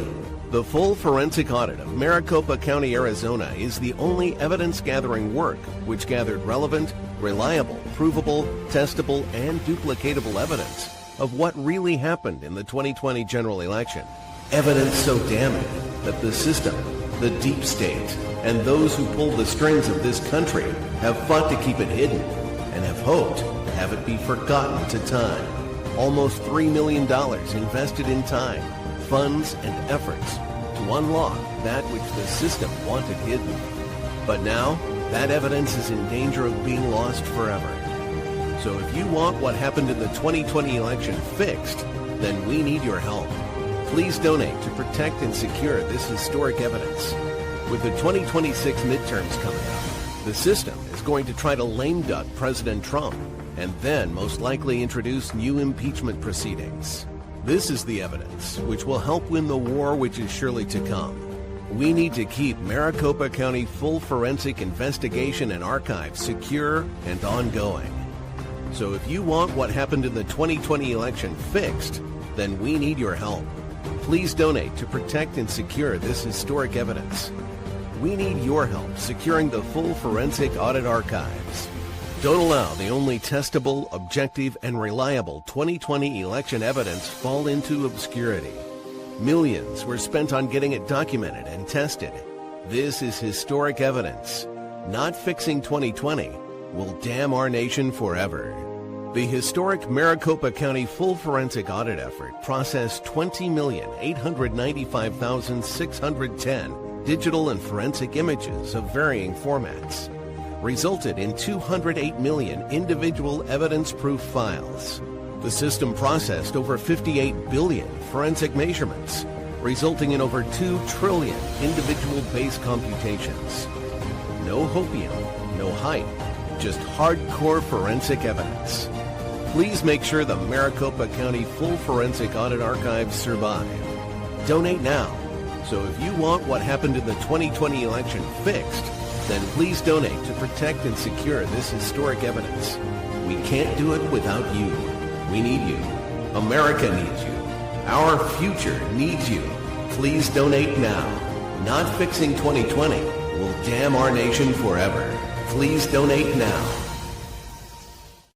The full forensic audit of Maricopa County, Arizona is the only evidence-gathering work which gathered relevant, reliable, provable, testable, and duplicatable evidence of what really happened in the 2020 general election. Evidence so damning that the system, the deep state, and those who pull the strings of this country have fought to keep it hidden and have hoped to have it be forgotten to time. Almost $3 million invested in time, funds, and efforts to unlock that which the system wanted hidden. But now, that evidence is in danger of being lost forever. So if you want what happened in the 2020 election fixed, then we need your help. Please donate to protect and secure this historic evidence. With the 2026 midterms coming up, the system is going to try to lame duck President Trump and then most likely introduce new impeachment proceedings. This is the evidence which will help win the war which is surely to come. We need to keep Maricopa County full forensic investigation and archives secure and ongoing. So if you want what happened in the 2020 election fixed, then we need your help. Please donate to protect and secure this historic evidence. We need your help securing the full forensic audit archives. Don't allow the only testable, objective, and reliable 2020 election evidence fall into obscurity. Millions were spent on getting it documented and tested. This is historic evidence. Not fixing 2020 will damn our nation forever. The historic Maricopa County full forensic audit effort processed 20,895,610 digital and forensic images of varying formats, resulted in 208 million individual evidence-proof files. The system processed over 58 billion forensic measurements, resulting in over 2 trillion individual base computations. No hopium, no hype, just hardcore forensic evidence. Please make sure the Maricopa County full forensic audit archives survive. Donate now. So if you want what happened in the 2020 election fixed, then please donate to protect and secure this historic evidence. We can't do it without you. We need you. America needs you. Our future needs you. Please donate now. Not fixing 2020 will damn our nation forever. Please donate now.